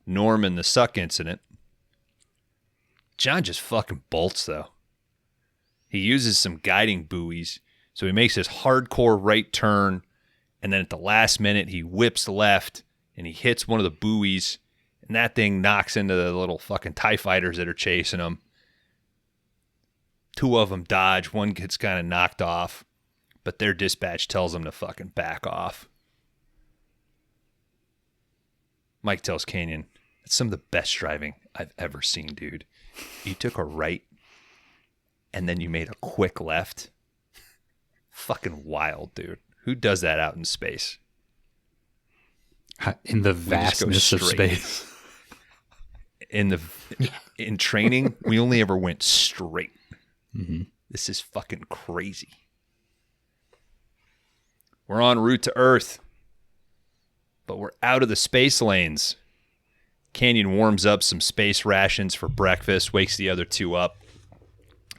Norm and the suck incident. John just fucking bolts, though. He uses some guiding buoys, so he makes this hardcore right turn, and then at the last minute, he whips left, and he hits one of the buoys, and that thing knocks into the little fucking TIE fighters that are chasing him. Two of them dodge. One gets kind of knocked off, but their dispatch tells them to fucking back off. Mike tells Canyon, it's some of the best driving I've ever seen, dude. You took a right, and then you made a quick left. Fucking wild, dude. Who does that out in space? In the just go vastness of straight. space. In training, we only ever went straight. Mm-hmm. This is fucking crazy. We're en route to Earth, but we're out of the space lanes. Canyon warms up some space rations for breakfast, wakes the other two up.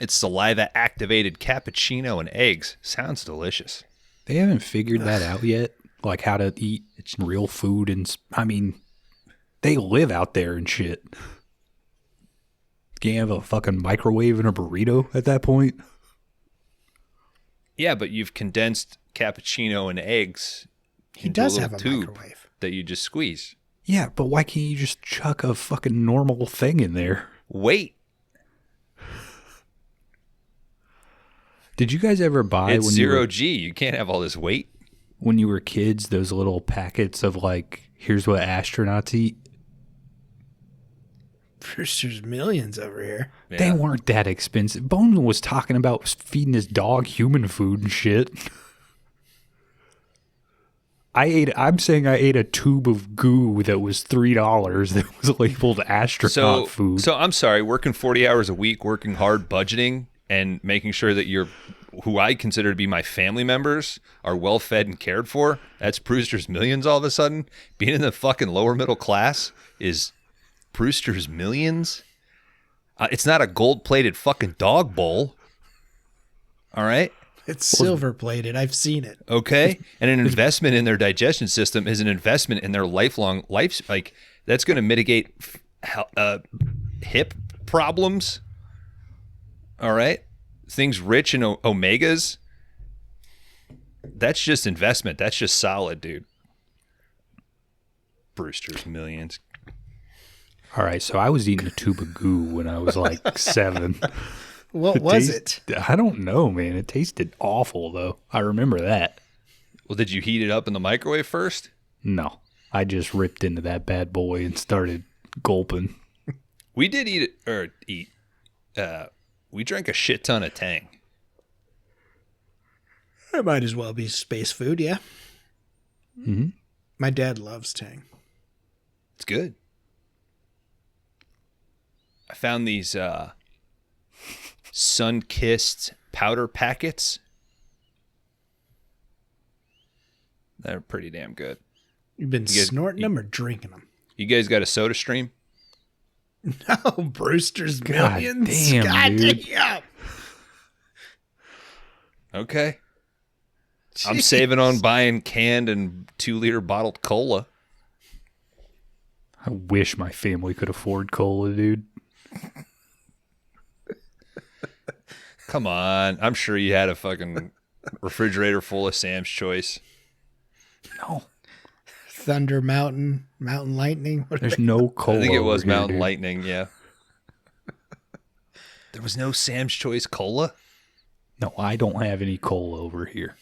It's saliva-activated cappuccino and eggs. Sounds delicious. They haven't figured that out yet, like how to eat real food. And I mean, they live out there and shit. Can't have a fucking microwave and a burrito at that point. Yeah, but you've condensed cappuccino and eggs He into does a have little a tube microwave. that you just squeeze. Yeah, but why can't you just chuck a fucking normal thing in there? Wait, Did you guys ever buy it's when zero G. You can't have all this weight. when you were kids those little packets of like, here's what astronauts eat? Brewster's Millions over here. Yeah. They weren't that expensive. Bone was talking about feeding his dog human food and shit. I'm saying I ate a tube of goo that was $3 that was labeled astronaut food. So I'm sorry, working 40 hours a week, working hard, budgeting, and making sure that who I consider to be my family members are well fed and cared for. That's Brewster's Millions all of a sudden. Being in the fucking lower middle class is Brewster's Millions. It's not a gold-plated fucking dog bowl. All right? It's silver plated. I've seen it. Okay? And an investment in their digestion system is an investment in their lifelong life. Like, that's going to mitigate hip problems. All right? Things rich in omegas. That's just investment. That's just solid, dude. Brewster's Millions. All right, so I was eating a tube of goo when I was like 7. What was it? I don't know, man. It tasted awful, though. I remember that. Well, did you heat it up in the microwave first? No, I just ripped into that bad boy and started gulping. We did eat. We drank a shit ton of Tang. It might as well be space food, yeah. Mm-hmm. My dad loves Tang. It's good. I found these sun-kissed powder packets. They're pretty damn good. You've been snorting them or drinking them? You guys got a Soda Stream? No, Brewster's God Millions. damn, God dude. damn. Okay. I'm Jeez. saving on buying canned and 2-liter bottled cola. I wish my family could afford cola, dude. Come on. I'm sure you had a fucking refrigerator full of Sam's Choice. No. Thunder Mountain, Mountain Lightning. What are There's they? no cola. I think it over was here, Mountain dude. Lightning, yeah. There was no Sam's Choice cola? No, I don't have any cola over here.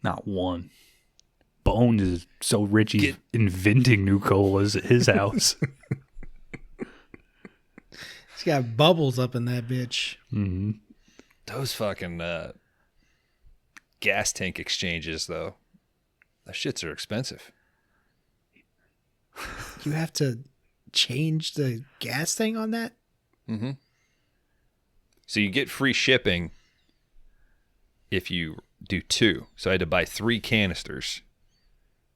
Not one. Bones is so rich he's inventing new colas at his house. He's got bubbles up in that bitch. Mm-hmm. Those fucking gas tank exchanges, though. The shits are expensive. You have to change the gas thing on that? Mm-hmm. So you get free shipping if you do 2. So I had to buy 3 canisters.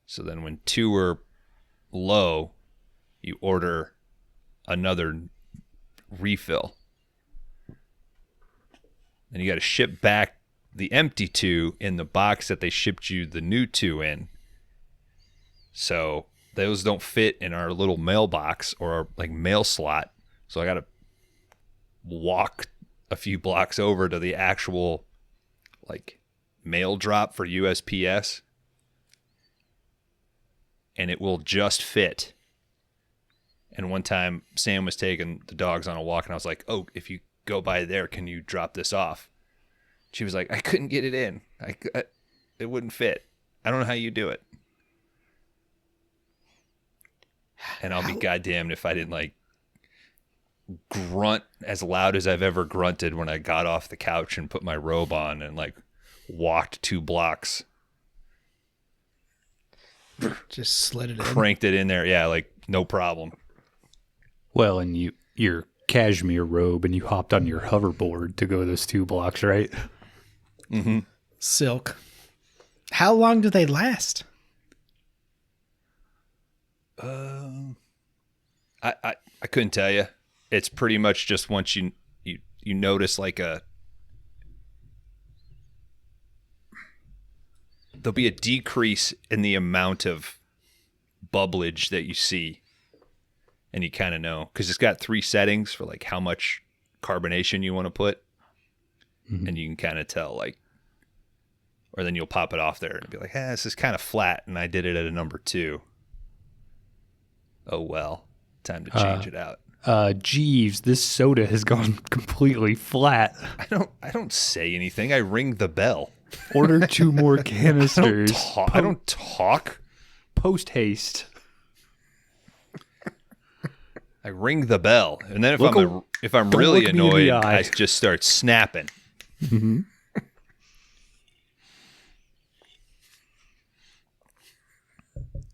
So then when 2 were low, you order another refill. And you got to ship back the empty 2 in the box that they shipped you the new 2 in. So those don't fit in our little mailbox or our like mail slot. So I got to walk a few blocks over to the actual like mail drop for USPS. And it will just fit. And one time Sam was taking the dogs on a walk and I was like, oh, if you go by there, can you drop this off? She was like, I couldn't get it in. It wouldn't fit. I don't know how you do it. And I'll be goddamned if I didn't like grunt as loud as I've ever grunted when I got off the couch and put my robe on and like walked 2 blocks, Just slid it in. cranked it in there. Yeah, like no problem. Well, and your cashmere robe and you hopped on your hoverboard to go those 2 blocks, right? Mm-hmm. Silk. How long do they last? I couldn't tell you. It's pretty much just once you notice like there'll be a decrease in the amount of bubblage that you see, and you kind of know because it's got 3 settings for like how much carbonation you want to put, and you can kind of tell like, or then you'll pop it off there and be like, this is kind of flat, and I did it at a number 2. Oh well, time to change it out. Jeeves, this soda has gone completely flat. I don't say anything. I ring the bell. Order 2 more canisters. I don't talk. Post haste. I ring the bell, and then if I'm don't really look me in the annoyed, eye. I just start snapping. Mm-hmm.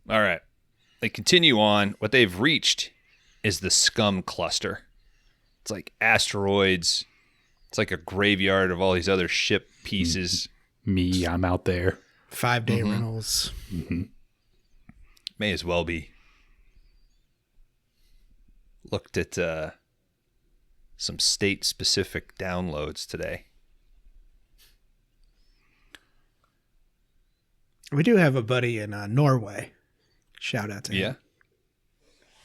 All right, they continue on. What they've reached is the scum cluster. It's like asteroids. It's like a graveyard of all these other ship pieces. Me, I'm out there. 5-day rentals. May as well be. Looked at some state-specific downloads today. We do have a buddy in Norway. Shout out to him.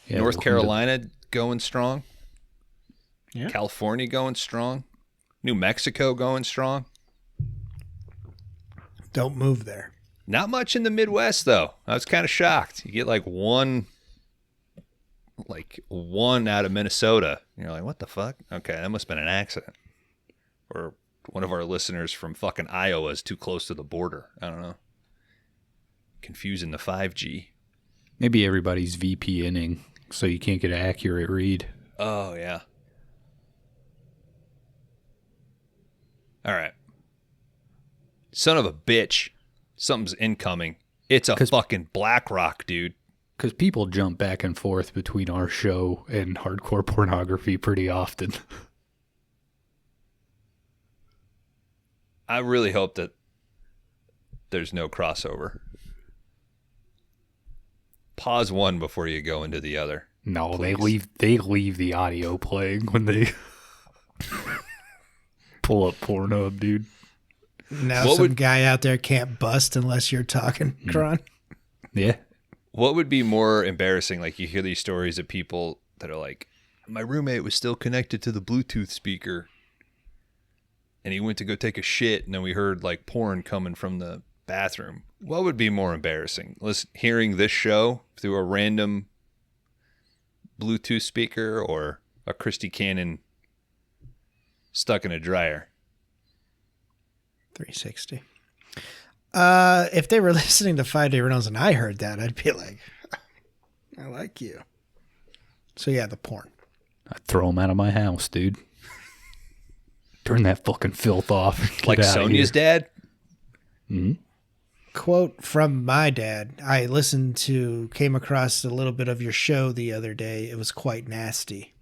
Yeah, North welcome Carolina going strong. Yeah. California going strong. New Mexico going strong. Don't move there. Not much in the Midwest, though. I was kind of shocked. You get like one out of Minnesota. And you're like, what the fuck? Okay, that must have been an accident. Or one of our listeners from fucking Iowa is too close to the border. I don't know. Confusing the 5G. Maybe everybody's VPNing, so you can't get an accurate read. Oh, yeah. All right. Son of a bitch. Something's incoming. It's a fucking BlackRock, dude. Because people jump back and forth between our show and hardcore pornography pretty often. I really hope that there's no crossover. Pause one before you go into the other. No, Please. they leave the audio playing when they pull up Pornhub, dude. Now What some would- guy out there can't bust unless you're talking, Kron. Yeah. What would be more embarrassing? Like you hear these stories of people that are like, my roommate was still connected to the Bluetooth speaker and he went to go take a shit and then we heard like porn coming from the bathroom. What would be more embarrassing? Hearing this show through a random Bluetooth speaker or a Christy Cannon stuck in a dryer? 360. If they were listening to 5 Day Rentals and I heard that, I'd be like, I like you. So yeah, the porn. I'd throw them out of my house, dude. Turn that fucking filth off. Get Like outta Sonia's here. dad? Quote from my dad. I came across a little bit of your show the other day. It was quite nasty.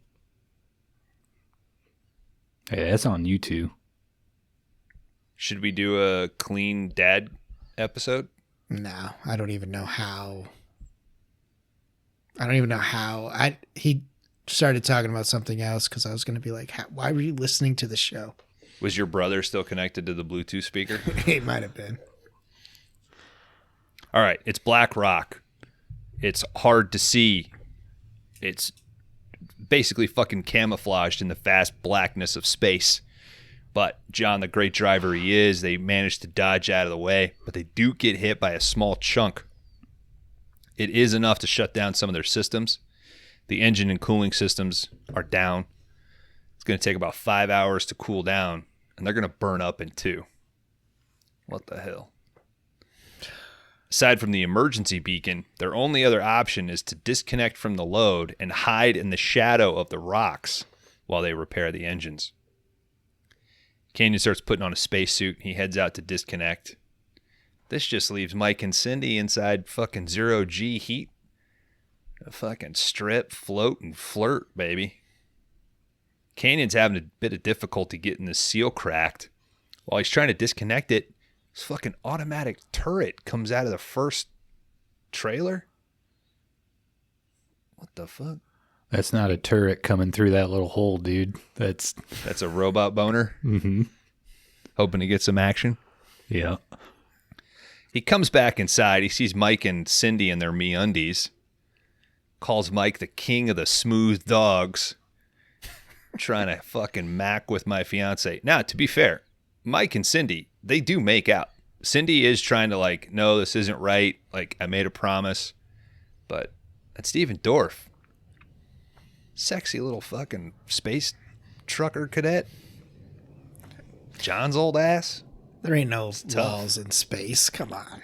Hey, that's on you two. Should we do a clean dad episode? No, I don't even know how. He started talking about something else because I was going to be like, why were you listening to the show? Was your brother still connected to the Bluetooth speaker? It might have been. All right, it's black rock. It's hard to see. It's basically fucking camouflaged in the vast blackness of space. But John, the great driver he is, they managed to dodge out of the way, but they do get hit by a small chunk. It is enough to shut down some of their systems. The engine and cooling systems are down. It's going to take about 5 hours to cool down, and they're going to burn up in 2. What the hell? Aside from the emergency beacon, their only other option is to disconnect from the load and hide in the shadow of the rocks while they repair the engines. Canyon starts putting on a spacesuit. He heads out to disconnect. This just leaves Mike and Cindy inside fucking 0G heat. A fucking strip, float, and flirt, baby. Canyon's having a bit of difficulty getting the seal cracked. While he's trying to disconnect it, this fucking automatic turret comes out of the first trailer. What the fuck? That's not a turret coming through that little hole, dude. That's a robot boner. mm-hmm. Hoping to get some action. Yeah. He comes back inside. He sees Mike and Cindy in their MeUndies. Calls Mike the king of the smooth dogs. Trying to fucking mac with my fiance. Now, to be fair, Mike and Cindy, they do make out. Cindy is trying to like, no, this isn't right. Like, I made a promise. But that's Steven Dorff. Sexy little fucking space trucker cadet. John's old ass. There ain't no tough. walls in space. Come on.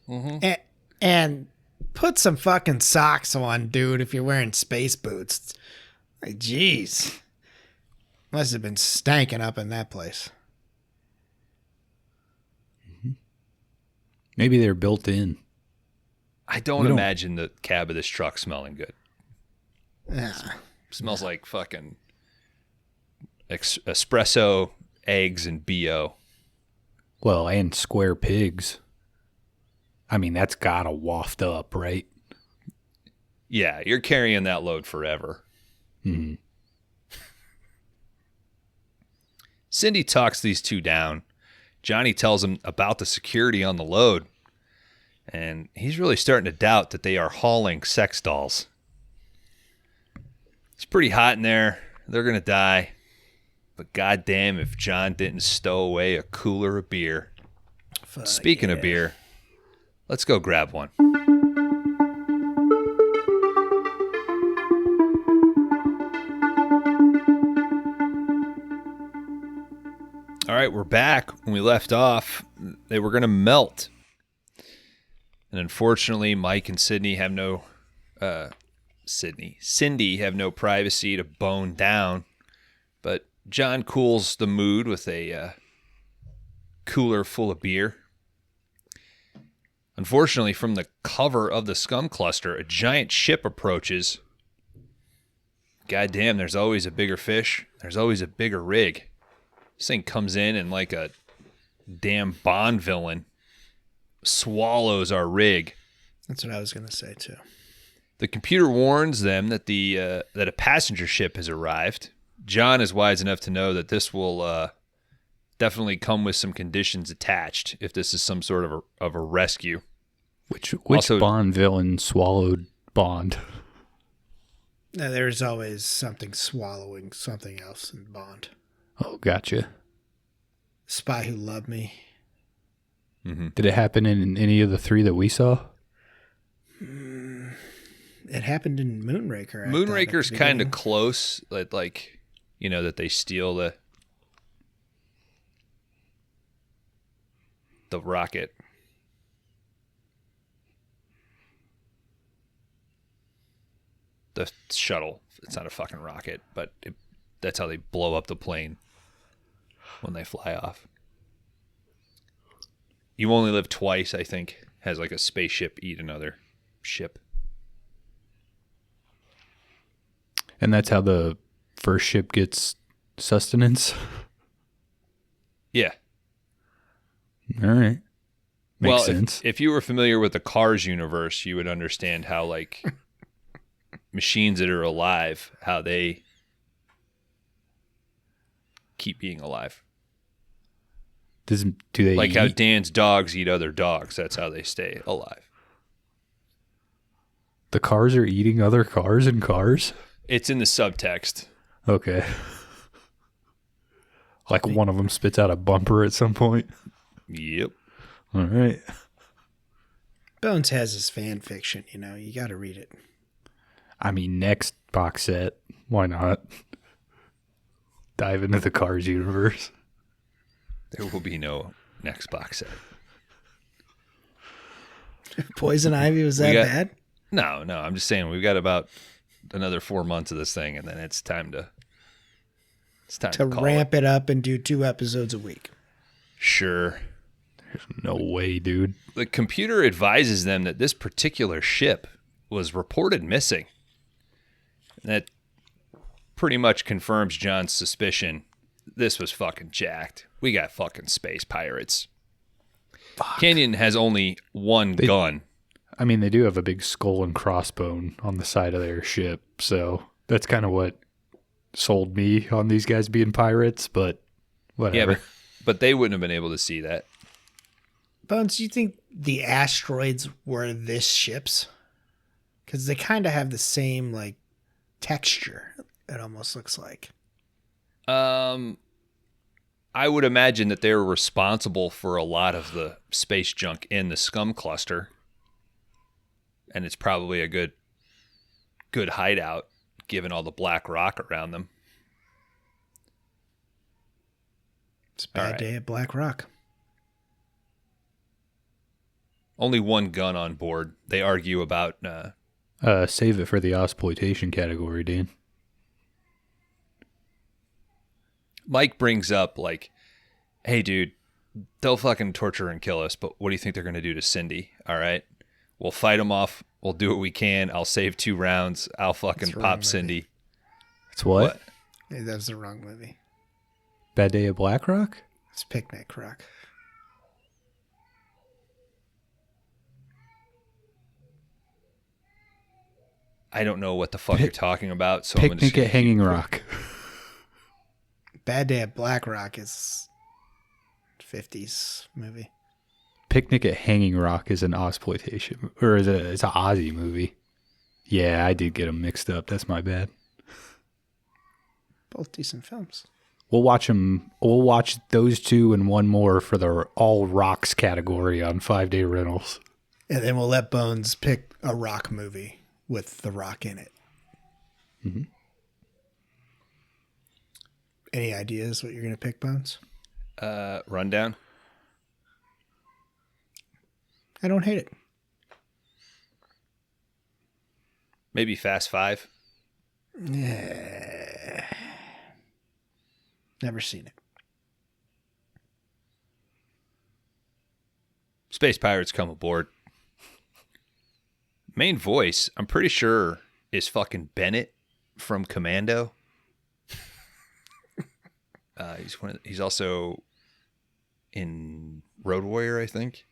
Mm-hmm. And put some fucking socks on, dude, if you're wearing space boots. Like, jeez. Must have been stanking up in that place. Maybe they're built in. I don't imagine the cab of this truck smelling good. Yeah. Smells like fucking espresso, eggs, and BO. Well, and square pigs. I mean, that's gotta waft up, right? Yeah, you're carrying that load forever. Mm-hmm. Cindy talks these two down. Johnny tells him about the security on the load. And he's really starting to doubt that they are hauling sex dolls. It's pretty hot in there. They're going to die. But goddamn if John didn't stow away a cooler of beer. Fuck Speaking of yeah. beer, let's go grab one. All right, we're back. When we left off, they were going to melt. And unfortunately, Mike and Cindy have no privacy to bone down. But John cools the mood with a cooler full of beer. Unfortunately, from the cover of the scum cluster, a giant ship approaches. Goddamn, there's always a bigger fish. There's always a bigger rig. This thing comes in and like a damn Bond villain swallows our rig. That's what I was going to say, too. The computer warns them that that a passenger ship has arrived. John is wise enough to know that this will definitely come with some conditions attached if this is some sort of a rescue. Which Also, Bond villain swallowed Bond? Now, there's always something swallowing something else in Bond. Oh, gotcha. Spy Who Loved Me. Mm-hmm. Did it happen in any of the 3 that we saw? It happened in Moonraker. Moonraker's kind of close, like, you know, that they steal the rocket. The shuttle. It's not a fucking rocket, but that's how they blow up the plane when they fly off. You Only Live Twice, I think, has like a spaceship eat another ship. And that's how the first ship gets sustenance? Yeah. All right. Makes sense. If you were familiar with the Cars universe, you would understand how, like, machines that are alive, how they keep being alive. Do they Like eat? how Dan's dogs eat other dogs. That's how they stay alive. The cars are eating other cars and cars? It's in the subtext. Okay. Like one of them spits out a bumper at some point? Yep. All right. Bones has his fan fiction, you know. You got to read it. I mean, next box set. Why not? Dive into the Cars universe. There will be no next box set. Poison Ivy, was that bad? No. I'm just saying we've got about another 4 months of this thing, and then it's time to call ramp it up and do 2 episodes a week. Sure. There's no way, dude. The computer advises them that this particular ship was reported missing. And that pretty much confirms John's suspicion. This was fucking jacked. We got fucking space pirates. Fuck. Canyon has only one gun. I mean, they do have a big skull and crossbone on the side of their ship, so that's kind of what sold me on these guys being pirates, but whatever. Yeah, but they wouldn't have been able to see that. Bones, do you think the asteroids were this ship's? Because they kind of have the same, like, texture, it almost looks like. I would imagine that they're responsible for a lot of the space junk in the scum cluster. And it's probably a good hideout, given all the black rock around them. It's a bad day at Black Rock. Only one gun on board. They argue about... Save it for the exploitation category, Dan. Mike brings up, like, hey, dude, they'll fucking torture and kill us, but what do you think they're going to do to Cindy? All right? We'll fight them off. We'll do what we can. I'll save 2 rounds. I'll fucking pop Cindy. It's what? Hey, that was the wrong movie. Bad Day at Black Rock? It's Picnic Rock. I don't know what the fuck you're talking about. So Picnic at Hanging Rock. Bad Day at Black Rock is 50s movie. Picnic at Hanging Rock is an exploitation, or it's an Aussie movie. Yeah, I did get them mixed up. That's my bad. Both decent films. We'll watch them. We'll watch those 2 and one more for the all rocks category on 5-day rentals. And then we'll let Bones pick a rock movie with The Rock in it. Mm-hmm. Any ideas what you're going to pick, Bones? Rundown. I don't hate it. Maybe Fast 5. Yeah. Never seen it. Space pirates come aboard. Main voice, I'm pretty sure, is fucking Bennett from Commando. He's also in Road Warrior, I think.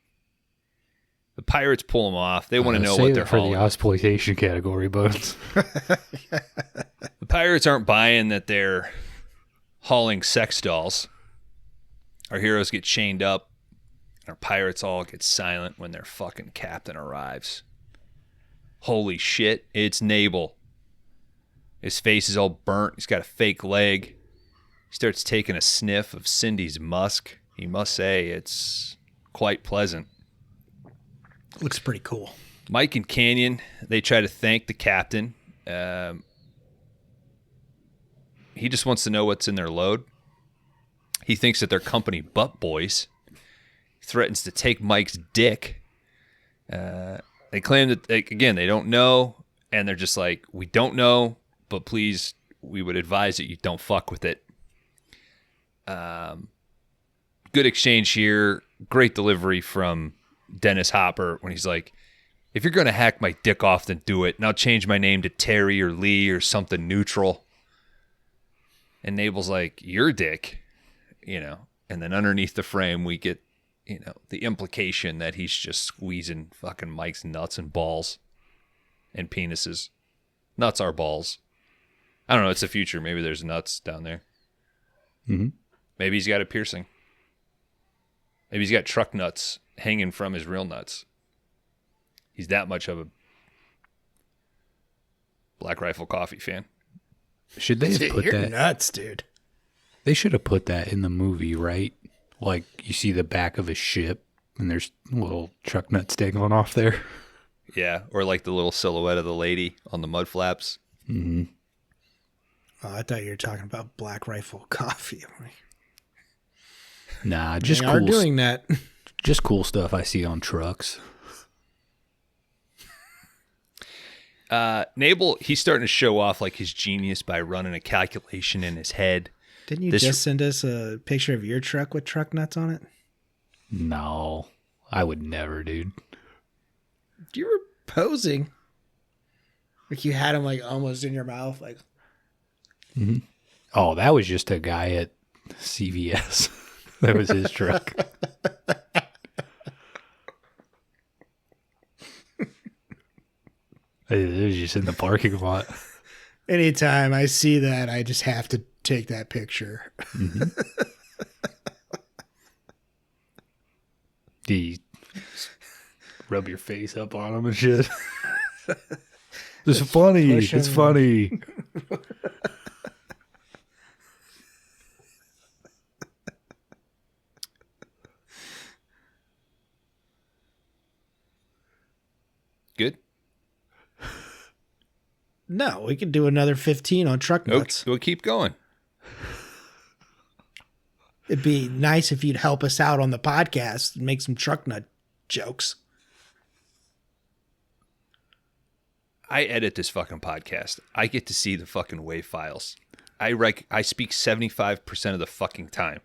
The pirates pull them off. They want to know save what it they're for hauling. the exploitation category, Bones. The pirates aren't buying that they're hauling sex dolls. Our heroes get chained up. Our pirates all get silent when their fucking captain arrives. Holy shit, it's Nabal. His face is all burnt. He's got a fake leg. He starts taking a sniff of Cindy's musk. He must say it's quite pleasant. Looks pretty cool. Mike and Canyon, they try to thank the captain. He just wants to know what's in their load. He thinks that they're company butt boys. He threatens to take Mike's dick. They claim that, again, they don't know, and they're just like, we don't know, but please, we would advise that you don't fuck with it. Good exchange here. Great delivery from Dennis Hopper when he's like, if you're going to hack my dick off, then do it. And I'll change my name to Terry or Lee or something neutral. And Nabal's like, your dick, you know. And then underneath the frame, we get, you know, the implication that he's just squeezing fucking Mike's nuts and balls and penises. Nuts are balls. I don't know. It's the future. Maybe there's nuts down there. Mm-hmm. Maybe he's got a piercing. Maybe he's got truck nuts hanging from his real nuts. He's that much of a Black Rifle Coffee fan. Should they have put You're that? nuts, dude. They should have put that in the movie, right? Like you see the back of a ship and there's little truck nuts dangling off there. Yeah, or like the little silhouette of the lady on the mud flaps. Mm-hmm. Oh, I thought you were talking about Black Rifle Coffee. Nah, just They cool. are doing that. Just cool stuff I see on trucks. Nabal, he's starting to show off like his genius by running a calculation in his head. Didn't you just send us a picture of your truck with truck nuts on it? No, I would never, dude. You were posing. Like you had them like almost in your mouth. Like, Mm-hmm. Oh, that was just a guy at CVS. That was his truck. It was just in the parking lot. anytime I see that, I just have to take that picture. Mm-hmm. Do you rub your face up on them and shit? It's funny. It's funny. Good. No, we could do another 15 on truck nuts. We'll keep going. It'd be nice if you'd help us out on the podcast and make some truck nut jokes. I edit this fucking podcast. I get to see the fucking WAV files. I speak 75% of the fucking time.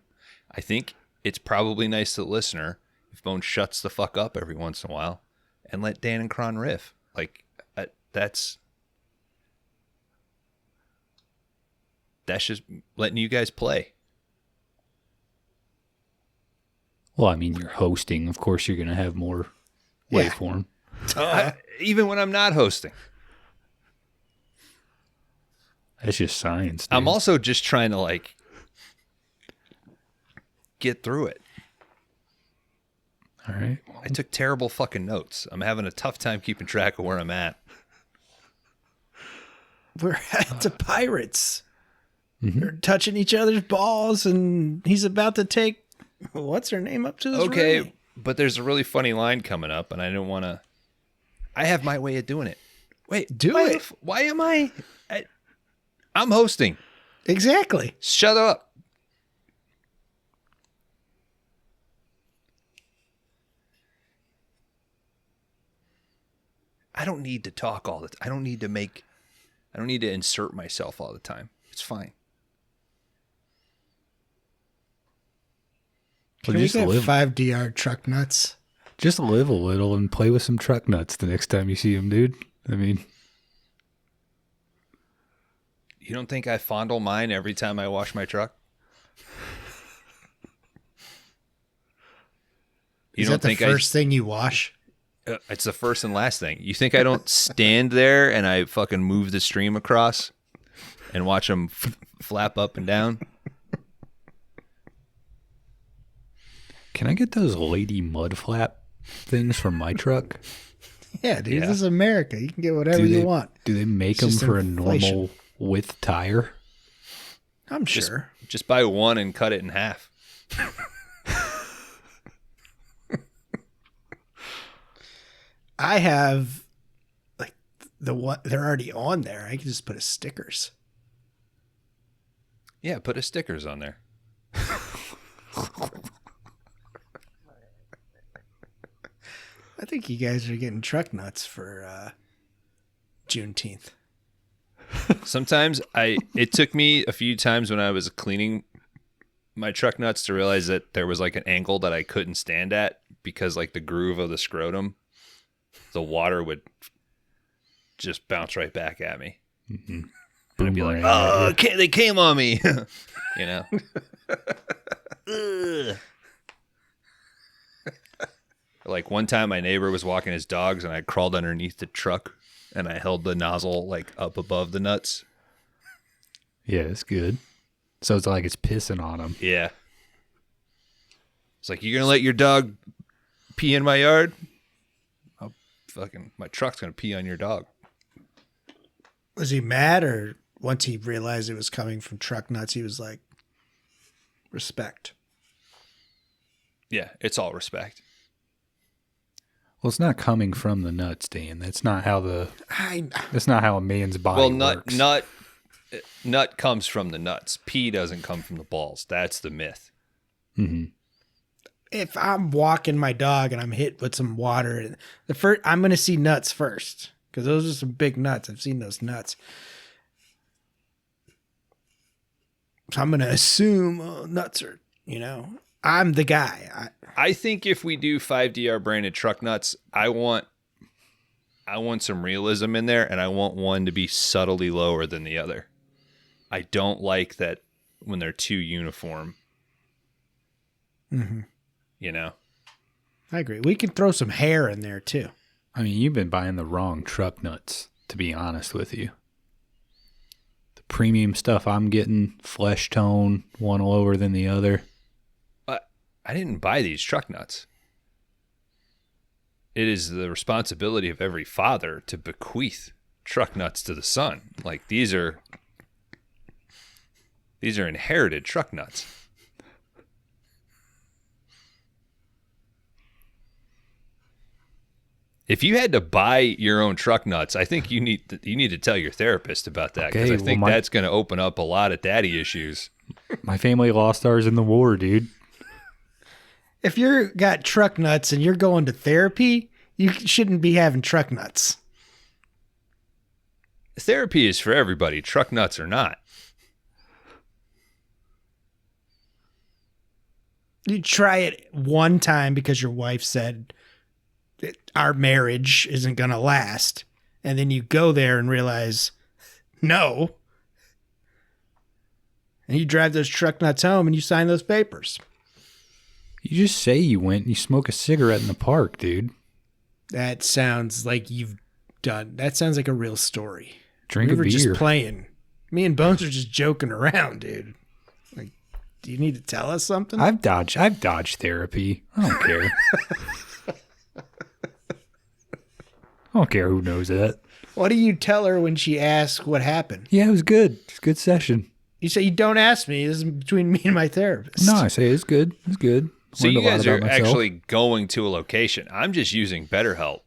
I think it's probably nice to the listener if Bone shuts the fuck up every once in a while and let Dan and Kron riff. Like, that's just letting you guys play. Well, I mean, you're hosting. Of course, you're going to have more waveform. Even when I'm not hosting. That's just science, dude. I'm also just trying to, like, get through it. All right. I took terrible fucking notes. I'm having a tough time keeping track of where I'm at. We're at the Pirates. Mm-hmm. They're touching each other's balls, and he's about to take what's her name up to his Okay, ring. but there's a really funny line coming up, and I don't want to. I have my way of doing it. Wait, why am I? I'm hosting. Exactly. Shut up. I don't need to talk all the time. I don't need to insert myself all the time. It's fine. Can we get 5 DR truck nuts? Just live a little and play with some truck nuts the next time you see them, dude. I mean, You don't think I fondle mine every time I wash my truck? Is that the first thing you wash? It's the first and last thing. You think I don't stand there and I fucking move the stream across and watch them flap up and down? Can I get those lady mud flap things from my truck? Yeah, dude, Yeah. this is America. You can get whatever you want. Do they make It's them just for inflation. a normal width tire? I'm sure. Just buy one and cut it in half. I have like the what they're already on there. I can just put a stickers. Yeah, put a stickers on there. I think you guys are getting truck nuts for Juneteenth. Sometimes it took me a few times when I was cleaning my truck nuts to realize that there was like an angle that I couldn't stand at because like the groove of the scrotum, the water would just bounce right back at me. Mm-hmm. And I'd be like, Boomerang at oh, you. they came on me. You know? Ugh. Like one time my neighbor was walking his dogs and I crawled underneath the truck and I held the nozzle like up above the nuts. Yeah, it's good. So it's like it's pissing on them. Yeah. It's like, you gonna let your dog pee in my yard? My truck's gonna pee on your dog. Was he mad, or once he realized it was coming from truck nuts, he was like, respect? Yeah, it's all respect. Well, it's not coming from the nuts, Dan. That's not how I that's not how a man's body Well, works. nut comes from the nuts. Pee doesn't come from the balls. That's the myth. Mm-hmm. If I'm walking my dog and I'm hit with some water, I'm going to see nuts first because those are some big nuts. I've seen those nuts. So I'm going to assume nuts are, I'm the guy. I think if we do 5DR branded truck nuts, I want some realism in there, and I want one to be subtly lower than the other. I don't like that when they're too uniform. Mm-hmm. You know? I agree. We can throw some hair in there too. I mean, you've been buying the wrong truck nuts, to be honest with you. The premium stuff I'm getting, flesh tone, one lower than the other. I didn't buy these truck nuts. It is the responsibility of every father to bequeath truck nuts to the son. Like these are inherited truck nuts. If you had to buy your own truck nuts, I think you need to tell your therapist about that, because Okay, I think well, that's going to open up a lot of daddy issues. My family lost ours in the war, dude. If you're got truck nuts and you're going to therapy, you shouldn't be having truck nuts. Therapy is for everybody, truck nuts or not. You try it one time because your wife said that our marriage isn't going to last. And then you go there and realize, no. And you drive those truck nuts home and you sign those papers. You just say you went and you smoke a cigarette in the park, dude. That sounds like that sounds like a real story. Drink We a were beer. just playing. Me and Bones are just joking around, dude. Like, do you need to tell us something? I've dodged therapy. I don't care. I don't care who knows that. What do you tell her when she asks what happened? Yeah, it was good. It's a good session. You say, you don't ask me. This is between me and my therapist. No, I say it's good. It's good. So Learned you a lot guys about are myself. actually going to a location. I'm just using BetterHelp.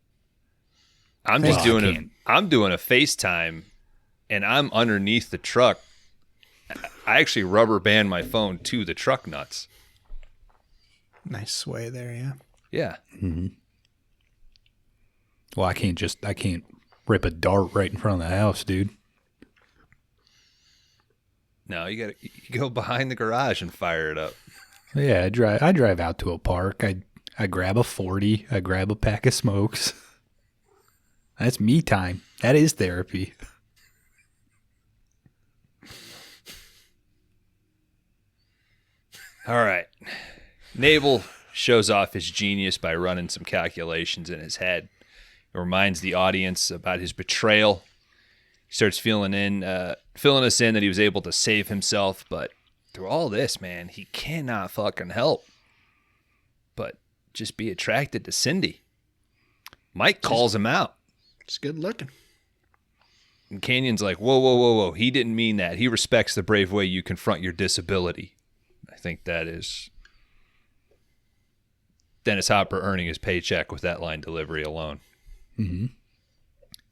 I'm just Well, I doing can't. I'm doing a FaceTime, and I'm underneath the truck. I actually rubber band my phone to the truck nuts. Nice sway there, yeah. Yeah. Well, I can't rip a dart right in front of the house, dude. No, you go behind the garage and fire it up. Yeah, I drive out to a park. I grab a 40. I grab a pack of smokes. That's me time. That is therapy. All right. Naval, shows off his genius by running some calculations in his head. It reminds the audience about his betrayal. He starts filling us in that he was able to save himself, but through all this, man, he cannot fucking help but just be attracted to Cindy. Mike calls him out. It's good looking. And Canyon's like, whoa. He didn't mean that. He respects the brave way you confront your disability. I think that is Dennis Hopper earning his paycheck with that line delivery alone. Mm-hmm.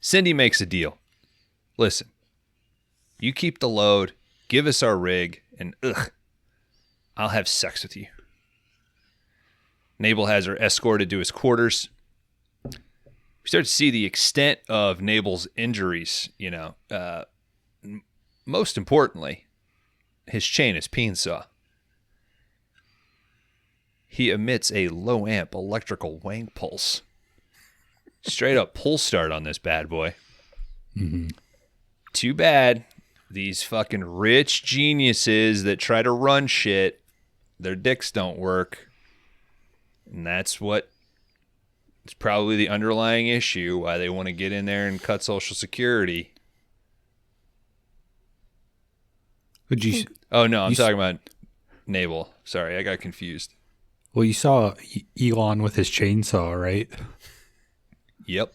Cindy makes a deal. Listen, you keep the load, give us our rig, and I'll have sex with you. Nabel has her escorted to his quarters. We start to see the extent of Nabel's injuries, most importantly, his chain is peen saw. He emits a low amp electrical wank pulse. Straight up pull start on this bad boy. Mm-hmm. Too bad these fucking rich geniuses that try to run shit, their dicks don't work. And that's what it's probably the underlying issue why they want to get in there and cut Social Security. Would you? Oh no, I'm talking about Nabel. Sorry, I got confused. Well, you saw Elon with his chainsaw, right? Yep.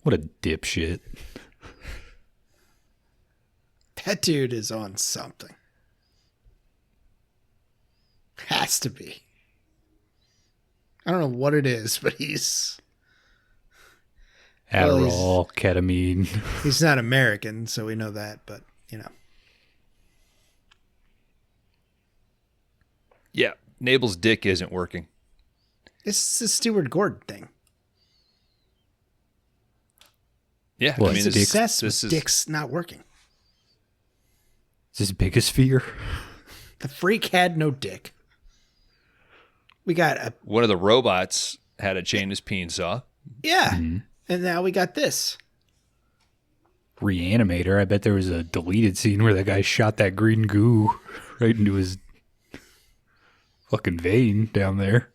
What a dipshit. That dude is on something. Has to be. I don't know what it is, but he's... Adderall, ketamine. He's not American, so we know that, but, Yeah, Nabel's dick isn't working. It's the Stuart Gordon thing. Yeah, Well, He's this obsessed with dicks not working. Is his biggest fear? The freak had no dick. We got one of the robots had a chainless peen saw. Yeah. Mm-hmm. And now we got this. Reanimator. I bet there was a deleted scene where that guy shot that green goo right into his fucking vein down there.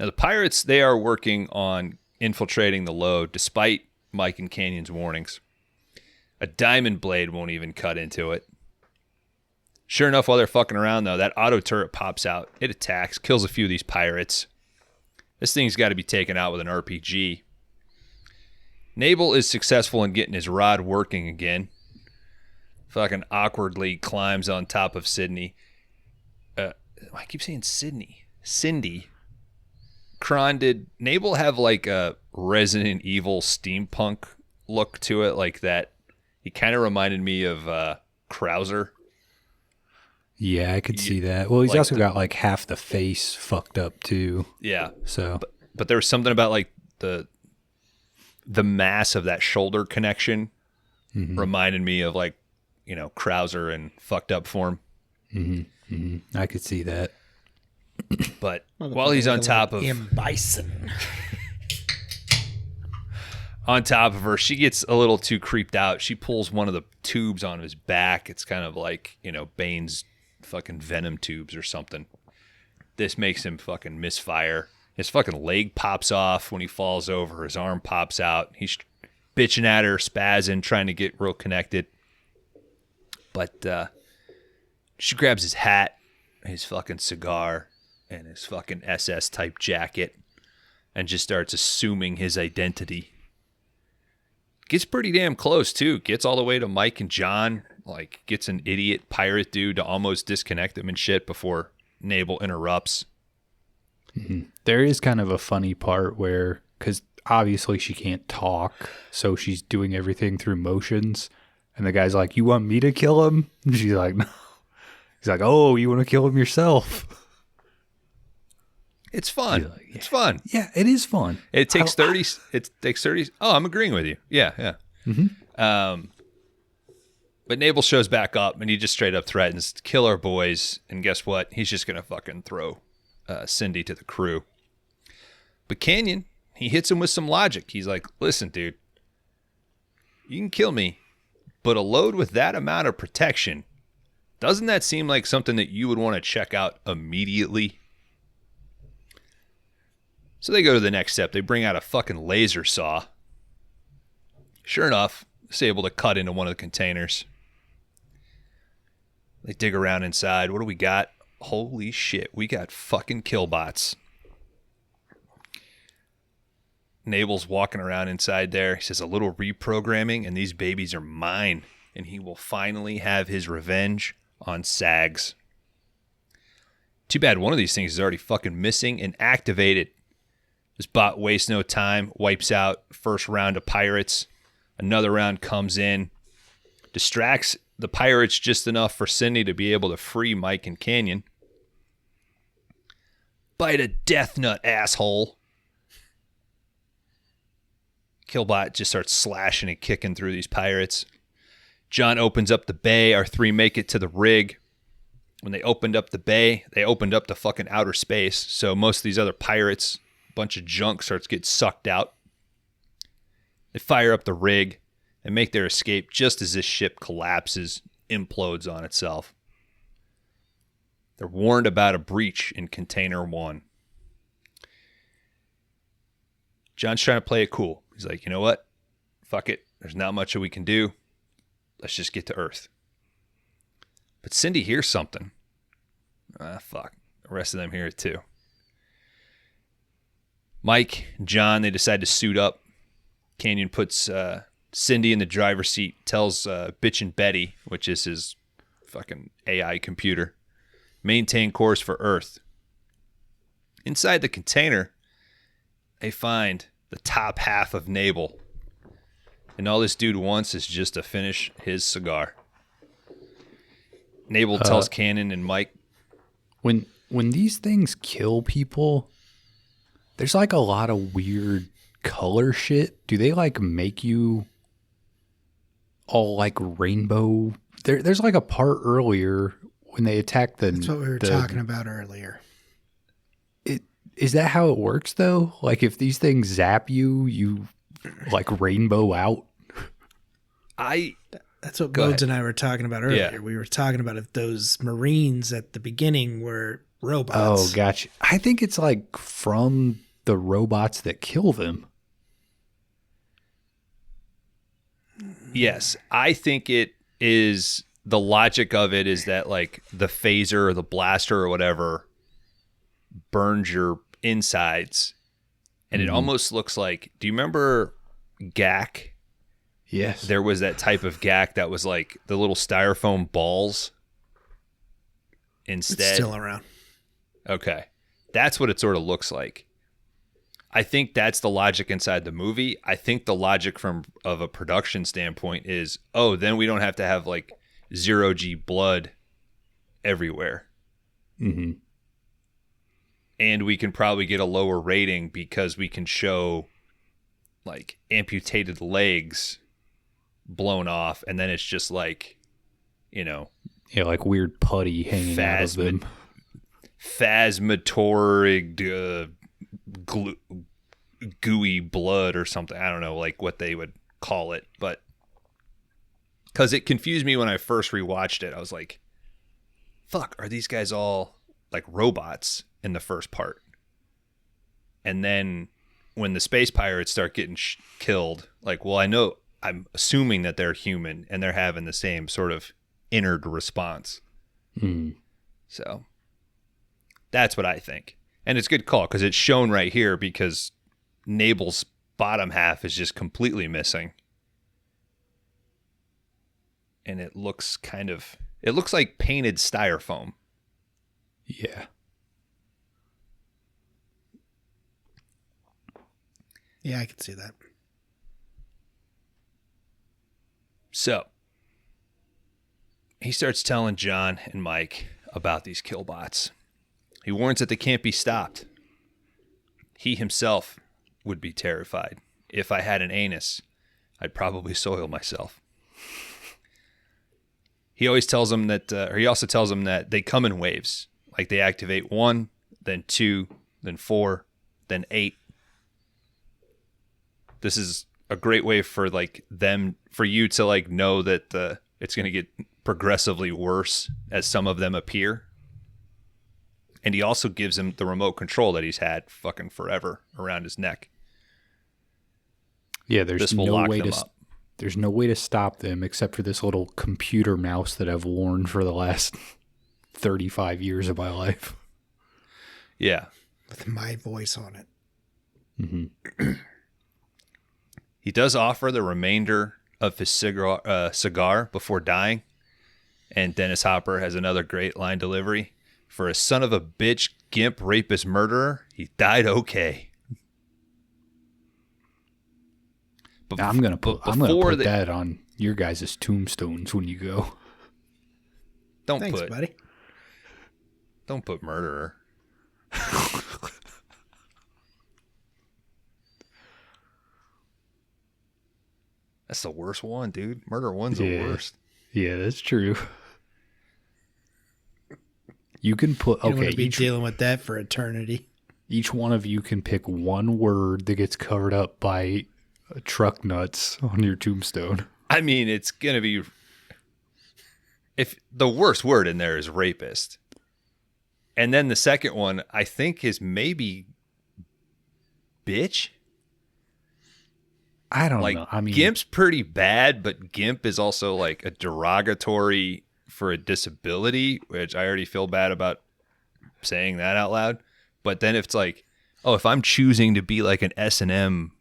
Now, the pirates, they are working on infiltrating the load despite Mike and Canyon's warnings. A diamond blade won't even cut into it. Sure enough, while they're fucking around, though, that auto turret pops out. It attacks, kills a few of these pirates. This thing's got to be taken out with an RPG. Nabel is successful in getting his rod working again. Fucking awkwardly climbs on top of Sydney. I keep saying Sydney. Cindy. Kron, did Nabel have like a Resident Evil steampunk look to it like that? He kind of reminded me of Krauser. Yeah, I could see that. Well, he's like also got like half the face fucked up too. Yeah. So, but there was something about like the mass of that shoulder connection reminded me of like, Krauser in fucked up form. Mm-hmm. Mm-hmm. I could see that. But while he's on top of M. Bison. on top of her, she gets a little too creeped out. She pulls one of the tubes on his back. It's kind of like, Bane's fucking venom tubes or something. This makes him fucking misfire. His fucking leg pops off when he falls over. His arm pops out. He's bitching at her, spazzing, trying to get real connected. But she grabs his hat, his fucking cigar, and his fucking SS type jacket and just starts assuming his identity. Gets pretty damn close too. Gets all the way to Mike and John. Like gets an idiot pirate dude to almost disconnect them and shit before Nabel interrupts. Mm-hmm. There is kind of a funny part where, because obviously she can't talk, so she's doing everything through motions. And the guy's like, "You want me to kill him?" And she's like, "No." He's like, "Oh, you want to kill him yourself?" It's fun. Like, yeah. It's fun. Yeah, it is fun. It takes 30. It takes 30. Oh, I'm agreeing with you. Yeah. Mm-hmm. But Nabel shows back up and he just straight up threatens to kill our boys. And guess what? He's just going to fucking throw Cindy to the crew. But Canyon, he hits him with some logic. He's like, "Listen, dude, you can kill me, but a load with that amount of protection Doesn't that seem like something that you would want to check out immediately? So they go to the next step. They bring out a fucking laser saw. Sure enough, it's able to cut into one of the containers. They dig around inside. What do we got? Holy shit, we got fucking killbots. Nable's walking around inside there. He says a little reprogramming and these babies are mine. And he will finally have his revenge on Sags. Too bad one of these things is already fucking missing and activated. This bot wastes no time, wipes out first round of pirates. Another round comes in, distracts the pirates just enough for Cindy to be able to free Mike and Canyon. Bite a death nut, asshole. Killbot just starts slashing and kicking through these pirates. John opens up the bay. Our three make it to the rig. When they opened up the bay, they opened up the fucking outer space. So most of these other pirates, a bunch of junk starts to get sucked out. They fire up the rig and make their escape just as this ship collapses, implodes on itself. They're warned about a breach in Container 1. John's trying to play it cool. He's like, you know what? Fuck it. There's not much that we can do. Let's just get to Earth. But Cindy hears something. Fuck. The rest of them hear it too. Mike and John, they decide to suit up. Canyon puts Cindy in the driver's seat, tells Bitchin' Betty, which is his fucking AI computer, maintain course for Earth. Inside the container, they find the top half of Nabel. And all this dude wants is just to finish his cigar. Nabel tells Cannon and Mike. When these things kill people, there's like a lot of weird color shit. Do they like make you all like rainbow? There's like a part earlier when they attack the... That's what we were talking about earlier. Is that how it works though? Like if these things zap you, you like rainbow out? That's what Bones and I were talking about earlier. Yeah. We were talking about if those Marines at the beginning were robots. Oh, gotcha. I think it's like from the robots that kill them. Yes, I think it is. The logic of it is that like the phaser or the blaster or whatever burns your insides. And it almost looks like, do you remember GAC? Yes. There was that type of GAC that was like the little styrofoam balls instead. It's still around. Okay. That's what it sort of looks like. I think that's the logic inside the movie. I think the logic of a production standpoint is, then we don't have to have like 0G blood everywhere. Mm-hmm. And we can probably get a lower rating because we can show like amputated legs blown off, and then it's just like, yeah, like weird putty hanging out of them. Phasmatoric gooey blood or something. I don't know like what they would call it, but because it confused me when I first rewatched it. I was like, fuck, are these guys all like robots in the first part? And then when the space pirates start getting killed, like, well, I'm assuming that they're human and they're having the same sort of inner response. So that's what I think. And it's a good call because it's shown right here because Nabel's bottom half is just completely missing. And it looks like painted styrofoam. Yeah. Yeah, I can see that. So he starts telling John and Mike about these killbots. He warns that they can't be stopped. He himself would be terrified. If I had an anus, I'd probably soil myself. He always tells them that, he also tells them that they come in waves. Like they activate 1, then 2, then 4, then 8. This is a great way for like for you to like know that it's going to get progressively worse as some of them appear. And he also gives him the remote control that he's had fucking forever around his neck. Yeah, This will lock them up. There's no way to stop them except for this little computer mouse that I've worn for the last 35 years of my life. Yeah. With my voice on it. Mm-hmm. He does offer the remainder of his cigar before dying. And Dennis Hopper has another great line delivery. For a son of a bitch, gimp, rapist, murderer, he died okay. But I'm gonna put that on your guys' tombstones when you go. Thanks, buddy. Don't put murderer. That's the worst one, dude. Murder one's the worst. Yeah, that's true. You can put You don't want to be dealing with that for eternity. Each one of you can pick one word that gets covered up by truck nuts on your tombstone. I mean, it's gonna be. If the worst word in there is rapist, and then the second one I think is maybe bitch. I don't know. I mean, gimp's pretty bad, but gimp is also like a derogatory for a disability, which I already feel bad about saying that out loud. But then if it's like, oh, if I'm choosing to be like an S&M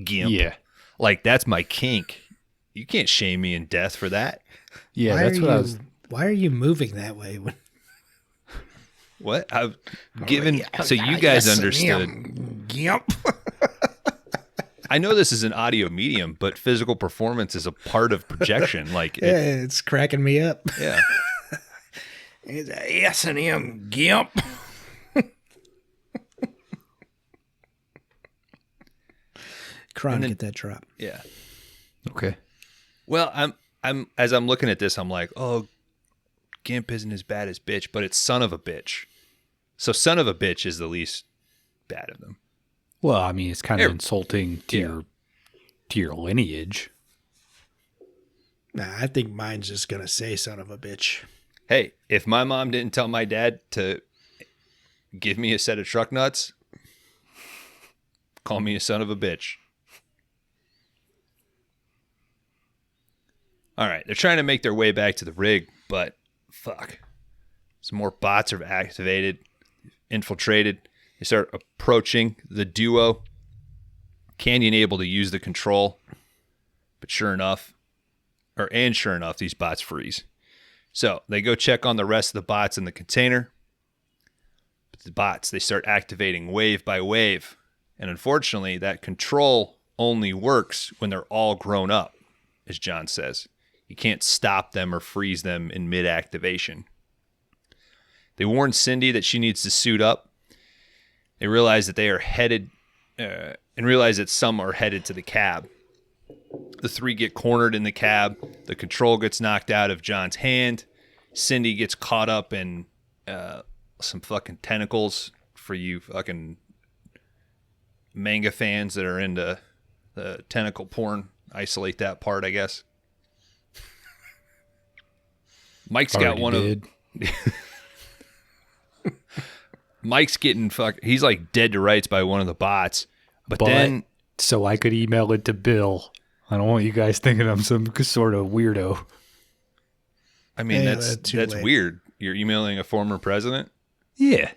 gimp, yeah, like that's my kink. You can't shame me in death for that. Yeah, that's what I was. Why are you moving that way? What? I've given so you guys understood. Gimp. I know this is an audio medium, but physical performance is a part of projection. Like it's cracking me up. Yeah. It's a S&M gimp. Cron, get that drop. Yeah. Okay. Well, I'm as I'm looking at this, I'm like, oh, gimp isn't as bad as bitch, but it's son of a bitch. So son of a bitch is the least bad of them. Well, I mean, it's kind of insulting to your lineage. Nah, I think mine's just gonna say son of a bitch. Hey, if my mom didn't tell my dad to give me a set of truck nuts, call me a son of a bitch. All right, they're trying to make their way back to the rig, but fuck. Some more bots are activated, infiltrated. They start approaching the duo. Canyon able to use the control, but sure enough, these bots freeze. So they go check on the rest of the bots in the container. But the bots, they start activating wave by wave. And unfortunately, that control only works when they're all grown up, as John says. You can't stop them or freeze them in mid-activation. They warn Cindy that she needs to suit up. They realize that they are headed, and realize that some are headed to the cab. The three get cornered in the cab. The control gets knocked out of John's hand. Cindy gets caught up in some fucking tentacles for you fucking manga fans that are into the tentacle porn. Isolate that part, I guess. Mike's got one of... Mike's getting fucked. He's like dead to rights by one of the bots. But then... So I could email it to Bill. I don't want you guys thinking I'm some sort of weirdo. I mean, that's weird. You're emailing a former president? Yeah.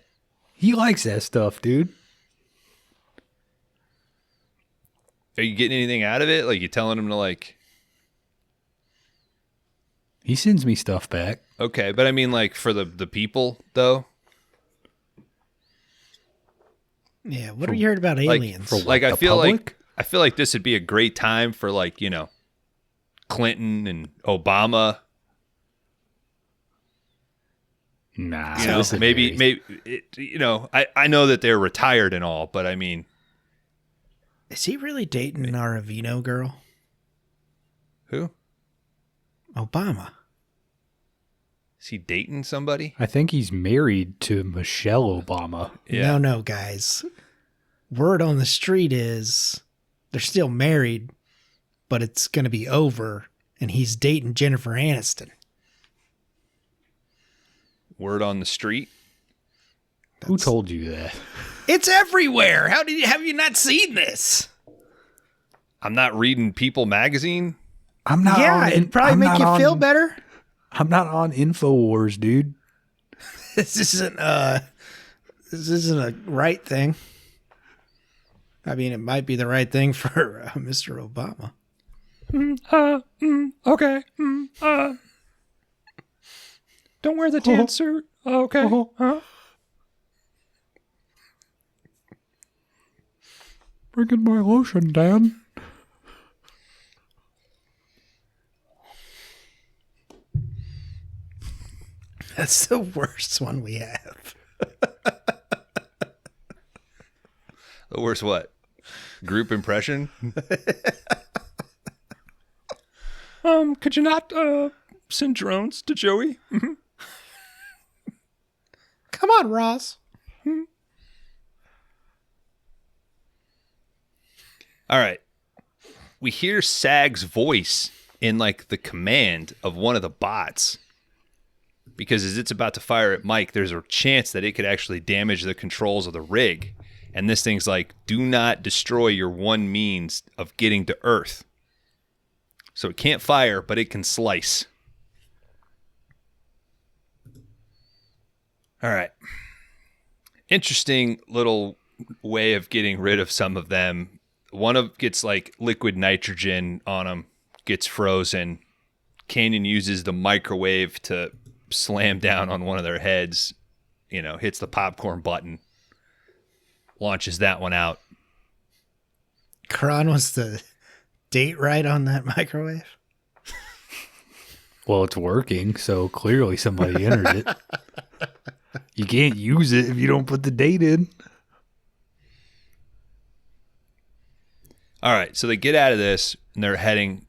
He likes that stuff, dude. Are you getting anything out of it? Like, you telling him to, like... He sends me stuff back. Okay, but I mean, like, for the people, though? Yeah, what have you heard about aliens? I feel like this would be a great time for, like, you know, Clinton and Obama. Nah, you know, maybe you know, I know that they're retired and all, but I mean, is he really dating our Avino girl? Who? Obama. Is he dating somebody? I think he's married to Michelle Obama. Yeah. No, guys. Word on the street is they're still married, but it's going to be over, and he's dating Jennifer Aniston. Word on the street. Who told you that? It's everywhere. Have you not seen this? I'm not reading People magazine. I'm not. Yeah, it'd probably make you feel better. I'm not on InfoWars, dude. This isn't a right thing. I mean, it might be the right thing for Mr. Obama. Okay. Don't wear the tan suit. Okay. Bringing my lotion, Dan. That's the worst one we have. The worst what? Group impression? Could you not send drones to Joey? Come on, Ross. All right. We hear Sag's voice in like the command of one of the bots. Because as it's about to fire at Mike, there's a chance that it could actually damage the controls of the rig. And this thing's like, do not destroy your one means of getting to Earth. So it can't fire, but it can slice. All right. Interesting little way of getting rid of some of them. One of gets like liquid nitrogen on them, gets frozen. Canyon uses the microwave to slam down on one of their heads, hits the popcorn button, launches that one out. Kron was the date right on that microwave. Well, it's working, so clearly somebody entered it. You can't use it if you don't put the date in. All right, so they get out of this and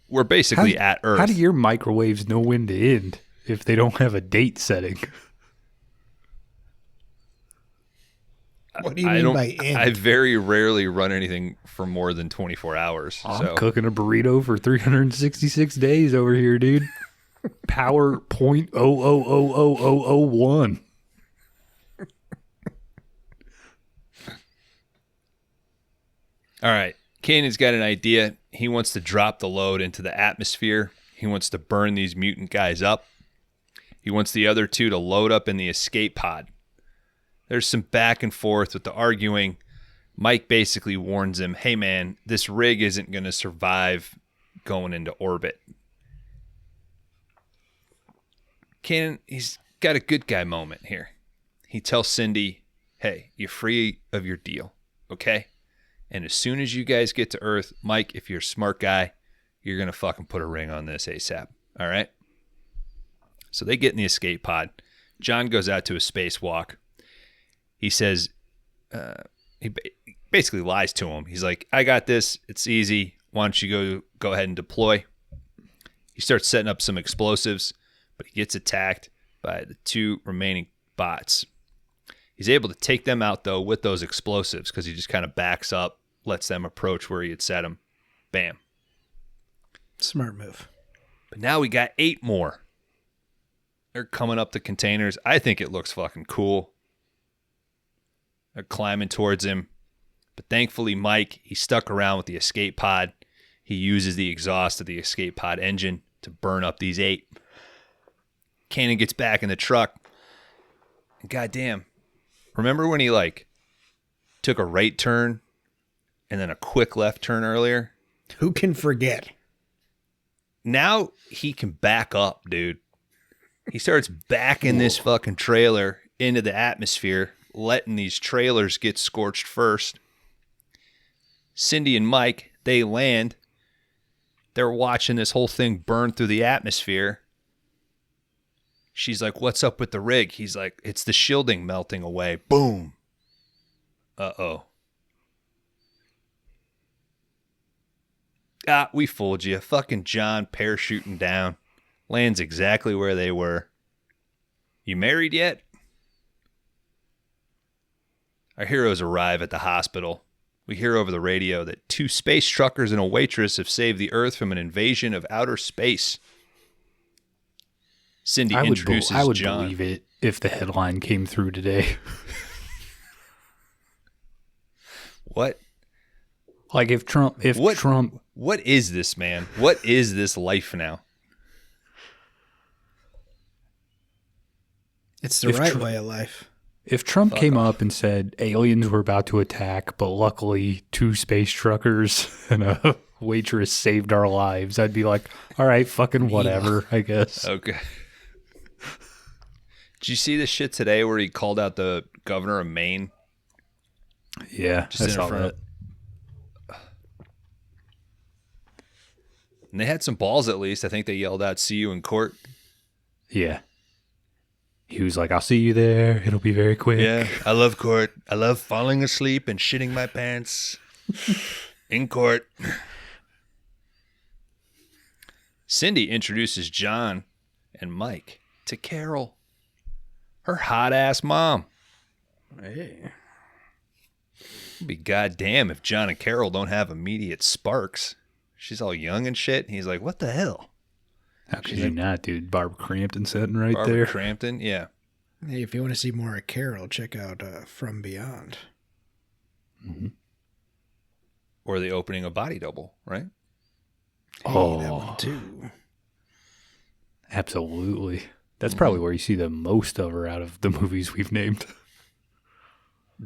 we're basically at Earth. How do your microwaves know when to end if they don't have a date setting? What do you mean by end? I very rarely run anything for more than 24 hours. I'm cooking a burrito for 366 days over here, dude. Power 0.000001. All right. Canyon's got an idea. He wants to drop the load into the atmosphere. He wants to burn these mutant guys up. He wants the other two to load up in the escape pod. There's some back and forth with the arguing. Mike basically warns him, hey man, this rig isn't going to survive going into orbit. Cannon, he's got a good guy moment here. He tells Cindy, hey, you're free of your deal, okay? And as soon as you guys get to Earth, Mike, if you're a smart guy, you're going to fucking put a ring on this ASAP, all right? So they get in the escape pod. John goes out to a spacewalk. He says, he basically lies to him. He's like, I got this. It's easy. Why don't you go ahead and deploy? He starts setting up some explosives, but he gets attacked by the two remaining bots. He's able to take them out, though, with those explosives because he just kind of backs up, lets them approach where he had set them. Bam. Smart move. But now we got 8 more. They're coming up the containers. I think it looks fucking cool. They're climbing towards him. But thankfully, Mike, he stuck around with the escape pod. He uses the exhaust of the escape pod engine to burn up these 8. Cannon gets back in the truck. And goddamn, remember when he took a right turn and then a quick left turn earlier? Who can forget? Now he can back up, dude. He starts backing this fucking trailer into the atmosphere, letting these trailers get scorched first. Cindy and Mike, they land. They're watching this whole thing burn through the atmosphere. She's like, what's up with the rig? He's like, it's the shielding melting away. Boom. Uh-oh. Ah, we fooled you. Fucking John parachuting down. Lands exactly where they were. You married yet? Our heroes arrive at the hospital. We hear over the radio that 2 space truckers and a waitress have saved the Earth from an invasion of outer space. Cindy I introduces would John. believe it if the headline came through today. What? Like if Trump, What is this, man? What is this life now? It's the right way of life. If Trump Fuck came off. up and said aliens were about to attack, but luckily 2 space truckers and a waitress saved our lives, I'd be like, all right, fucking whatever, I guess. Okay. Did you see the shit today where he called out the governor of Maine? Yeah, Just I in saw front that. of- And they had some balls at least. I think they yelled out, "See you in court." Yeah. He was like, I'll see you there. It'll be very quick. Yeah, I love court. I love falling asleep and shitting my pants in court. Cindy introduces John and Mike to Carol, her hot ass mom. Hey. It'd be goddamn if John and Carol don't have immediate sparks. She's all young and shit. And he's like, what the hell? How could you not, dude? Barbara Crampton sitting right Barbara there. Crampton? Yeah. Hey, if you want to see more of Carol, check out From Beyond. Mm-hmm. Or the opening of Body Double, right? Hey, Oh. that one too. Absolutely. That's probably where you see the most of her out of the movies we've named.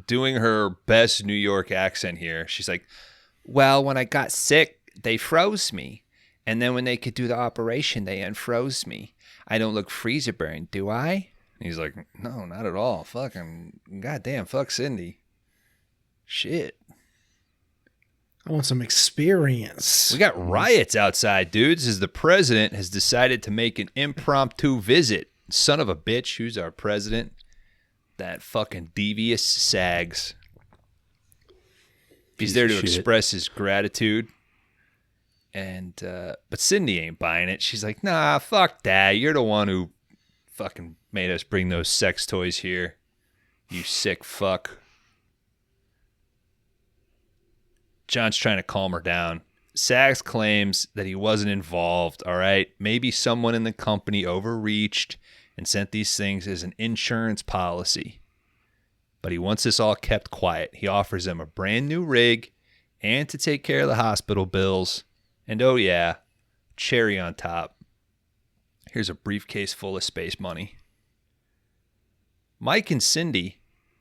Doing her best New York accent here. She's like, well, when I got sick, they froze me. And then when they could do the operation, they unfroze me. I don't look freezer burned, do I? And he's like, no, not at all. Fucking goddamn, fuck Cindy. Shit. I want some experience. We got riots outside, dudes, as the president has decided to make an impromptu visit. Son of a bitch, who's our president? That fucking devious Sags. He's there to of shit. express his gratitude. And but Cindy ain't buying it. She's like, nah, fuck that. You're the one who fucking made us bring those sex toys here. You sick fuck. John's trying to calm her down. Sags claims that he wasn't involved, all right? Maybe someone in the company overreached and sent these things as an insurance policy. But he wants this all kept quiet. He offers them a brand new rig and to take care of the hospital bills. And oh yeah, cherry on top. Here's a briefcase full of space money. Mike and Cindy,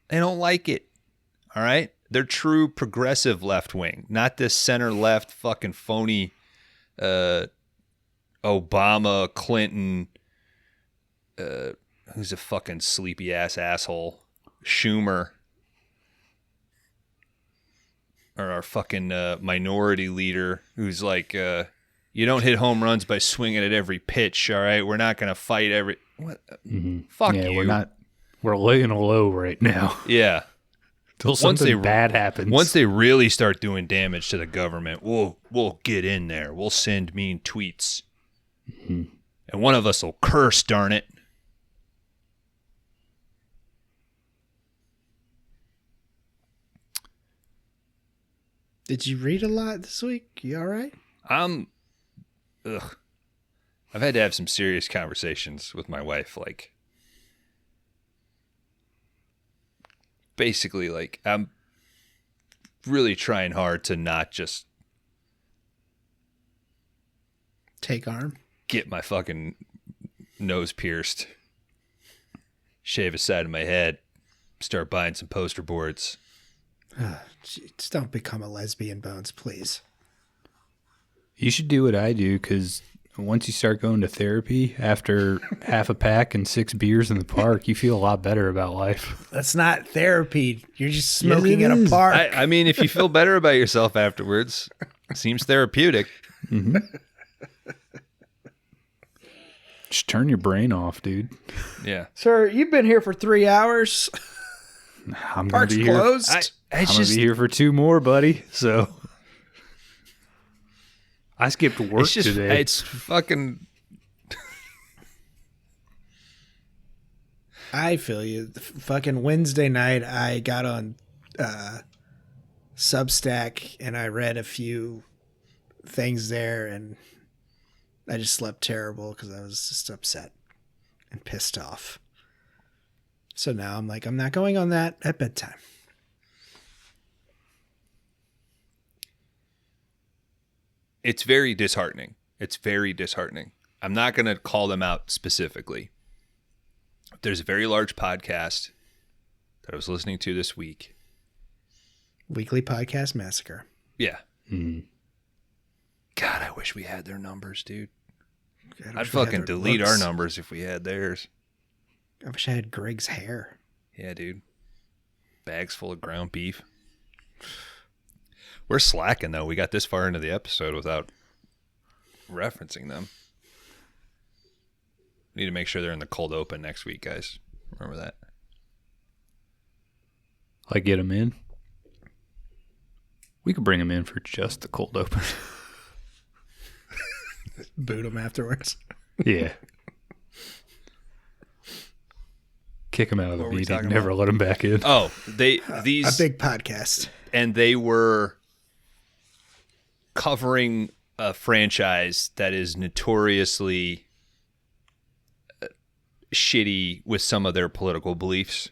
they don't like it, all right? They're true progressive left wing, not this center left fucking phony Obama, Clinton, who's a fucking sleepy ass asshole, Schumer, or our fucking minority leader who's like, you don't hit home runs by swinging at every pitch, all right? We're not going to fight every... What? Fuck Yeah, you. we're laying low right now. Yeah. Till something bad happens. Once they really start doing damage to the government, we'll get in there. We'll send mean tweets. And one of us will curse, darn it. Did you read a lot this week? You all right? I've had to have some serious conversations with my wife. Like, basically, like, I'm really trying hard to not just Take arm. get my fucking nose pierced, shave a side of my head, start buying some poster boards. Just don't become a lesbian, Bones, please. You should do what I do, because once you start going to therapy after half a pack and 6 beers in the park, you feel a lot better about life. That's not therapy. You're just smoking Yes, in it a is. park. I mean, if you feel better about yourself afterwards, it seems therapeutic. Just turn your brain off, dude. Yeah. Sir, you've been here for 3 hours. I'm gonna Park's be here. closed. I'm gonna be here for 2 more, buddy. So I skipped work it's just, today. it's fucking, I feel you. Fucking Wednesday night, I got on Substack and I read a few things there, and I just slept terrible because I was just upset. and pissed off. So now I'm like, I'm not going on that at bedtime. It's very disheartening. It's very disheartening. I'm not going to call them out specifically. There's a very large podcast that I was listening to this week. Weekly Podcast Massacre. Yeah. Mm. God, I wish we had their numbers, dude. God, I'd fucking delete our numbers if we had theirs. I wish I had Greg's hair. Yeah, dude. Bags full of ground beef. We're slacking, though. We got this far into the episode without referencing them. We need to make sure they're in the cold open next week, guys. Remember that. Like, get them in. We could bring them in for just the cold open. Boot them afterwards. Yeah. Kick them out of the What were we meeting. talking Never let them back in. Oh, A these big podcast. and they were covering a franchise that is notoriously shitty with some of their political beliefs.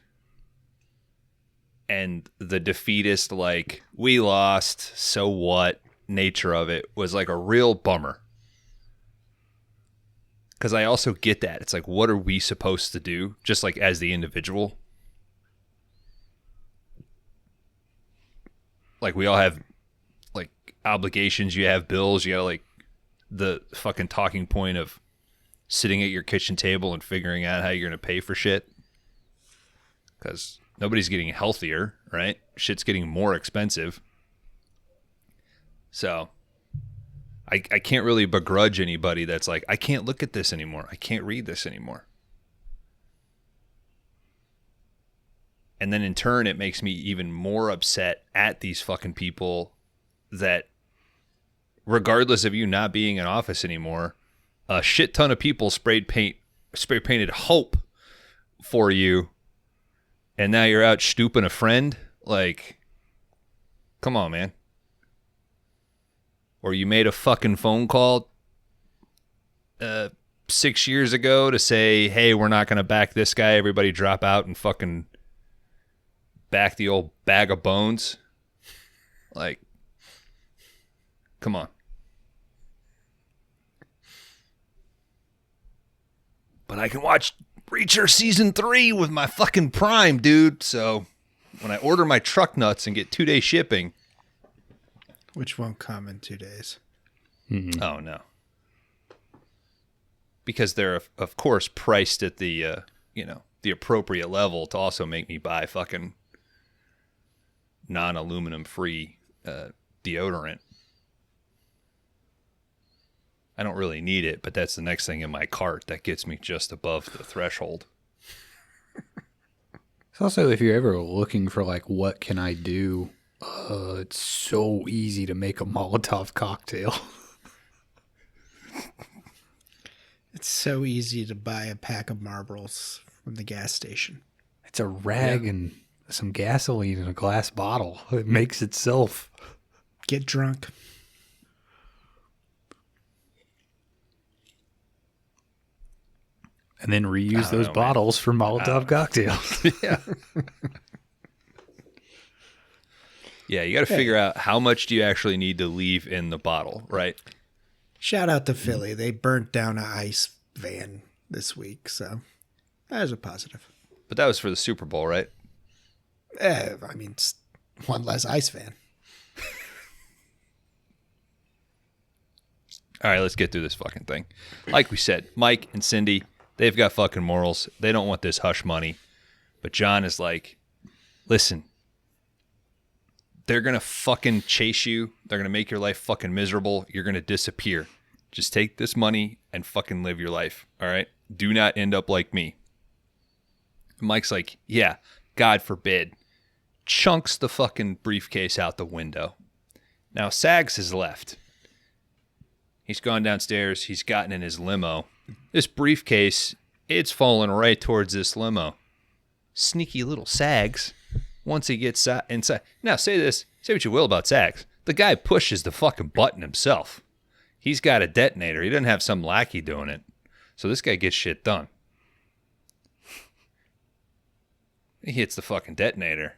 And the defeatist, like, we lost, so what, nature of it was like a real bummer. Because I also get that. It's like, what are we supposed to do, just like as the individual? Like, we all have, like, obligations. You have bills. You got, like, the fucking talking point of sitting at your kitchen table and figuring out how you're going to pay for shit. Because nobody's getting healthier, right? Shit's getting more expensive. So I can't really begrudge anybody that's like, I can't look at this anymore. I can't read this anymore. And then in turn, it makes me even more upset at these fucking people that, regardless of you not being in office anymore, a shit ton of people spray painted hope for you. And now you're out stooping a friend? Like, come on, man. Or you made a fucking phone call 6 years ago to say, hey, we're not going to back this guy. Everybody drop out and fucking back the old bag of bones. Like, come on. But I can watch Reacher Season 3 with my fucking Prime, dude. So when I order my truck nuts and get 2-day shipping. Which won't come in 2 days. Mm-hmm. Oh, no. Because they're, of course, priced at the, the appropriate level to also make me buy fucking non-aluminum free deodorant. I don't really need it, but that's the next thing in my cart that gets me just above the threshold. It's also, if you're ever looking for, like, what can I do, it's so easy to make a Molotov cocktail. It's so easy to buy a pack of Marlboros from the gas station. It's a rag and some gasoline in a glass bottle. It makes itself. Get drunk. And then reuse those bottles for Molotov cocktails. Yeah. Yeah, you got to figure out how much do you actually need to leave in the bottle, right? Shout out to Philly. They burnt down an ice van this week, so that is a positive. But that was for the Super Bowl, right? I mean, it's one less ice van. All right, let's get through this fucking thing. Like we said, Mike and Cindy, they've got fucking morals. They don't want this hush money. But John is like, listen, they're going to fucking chase you. They're going to make your life fucking miserable. You're going to disappear. Just take this money and fucking live your life. All right? Do not end up like me. Mike's like, yeah, God forbid. Chunks the fucking briefcase out the window. Now, Sags has left. He's gone downstairs. He's gotten in his limo. This briefcase, it's falling right towards this limo. Sneaky little Sags. Once he gets inside. Now, say what you will about Sags. The guy pushes the fucking button himself. He's got a detonator. He doesn't have some lackey doing it. So this guy gets shit done. He hits the fucking detonator.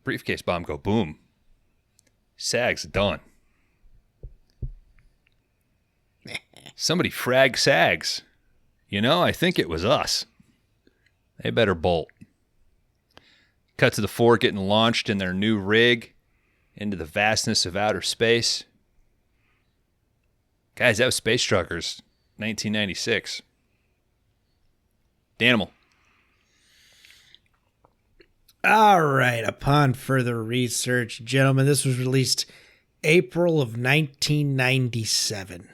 Briefcase bomb go boom. Sag's done. Somebody frag Sags. You know, I think it was us. They better bolt. Cut to the four getting launched in their new rig into the vastness of outer space. Guys, that was Space Truckers, 1996. Danimal. All right. Upon further research, gentlemen, this was released April of 1997.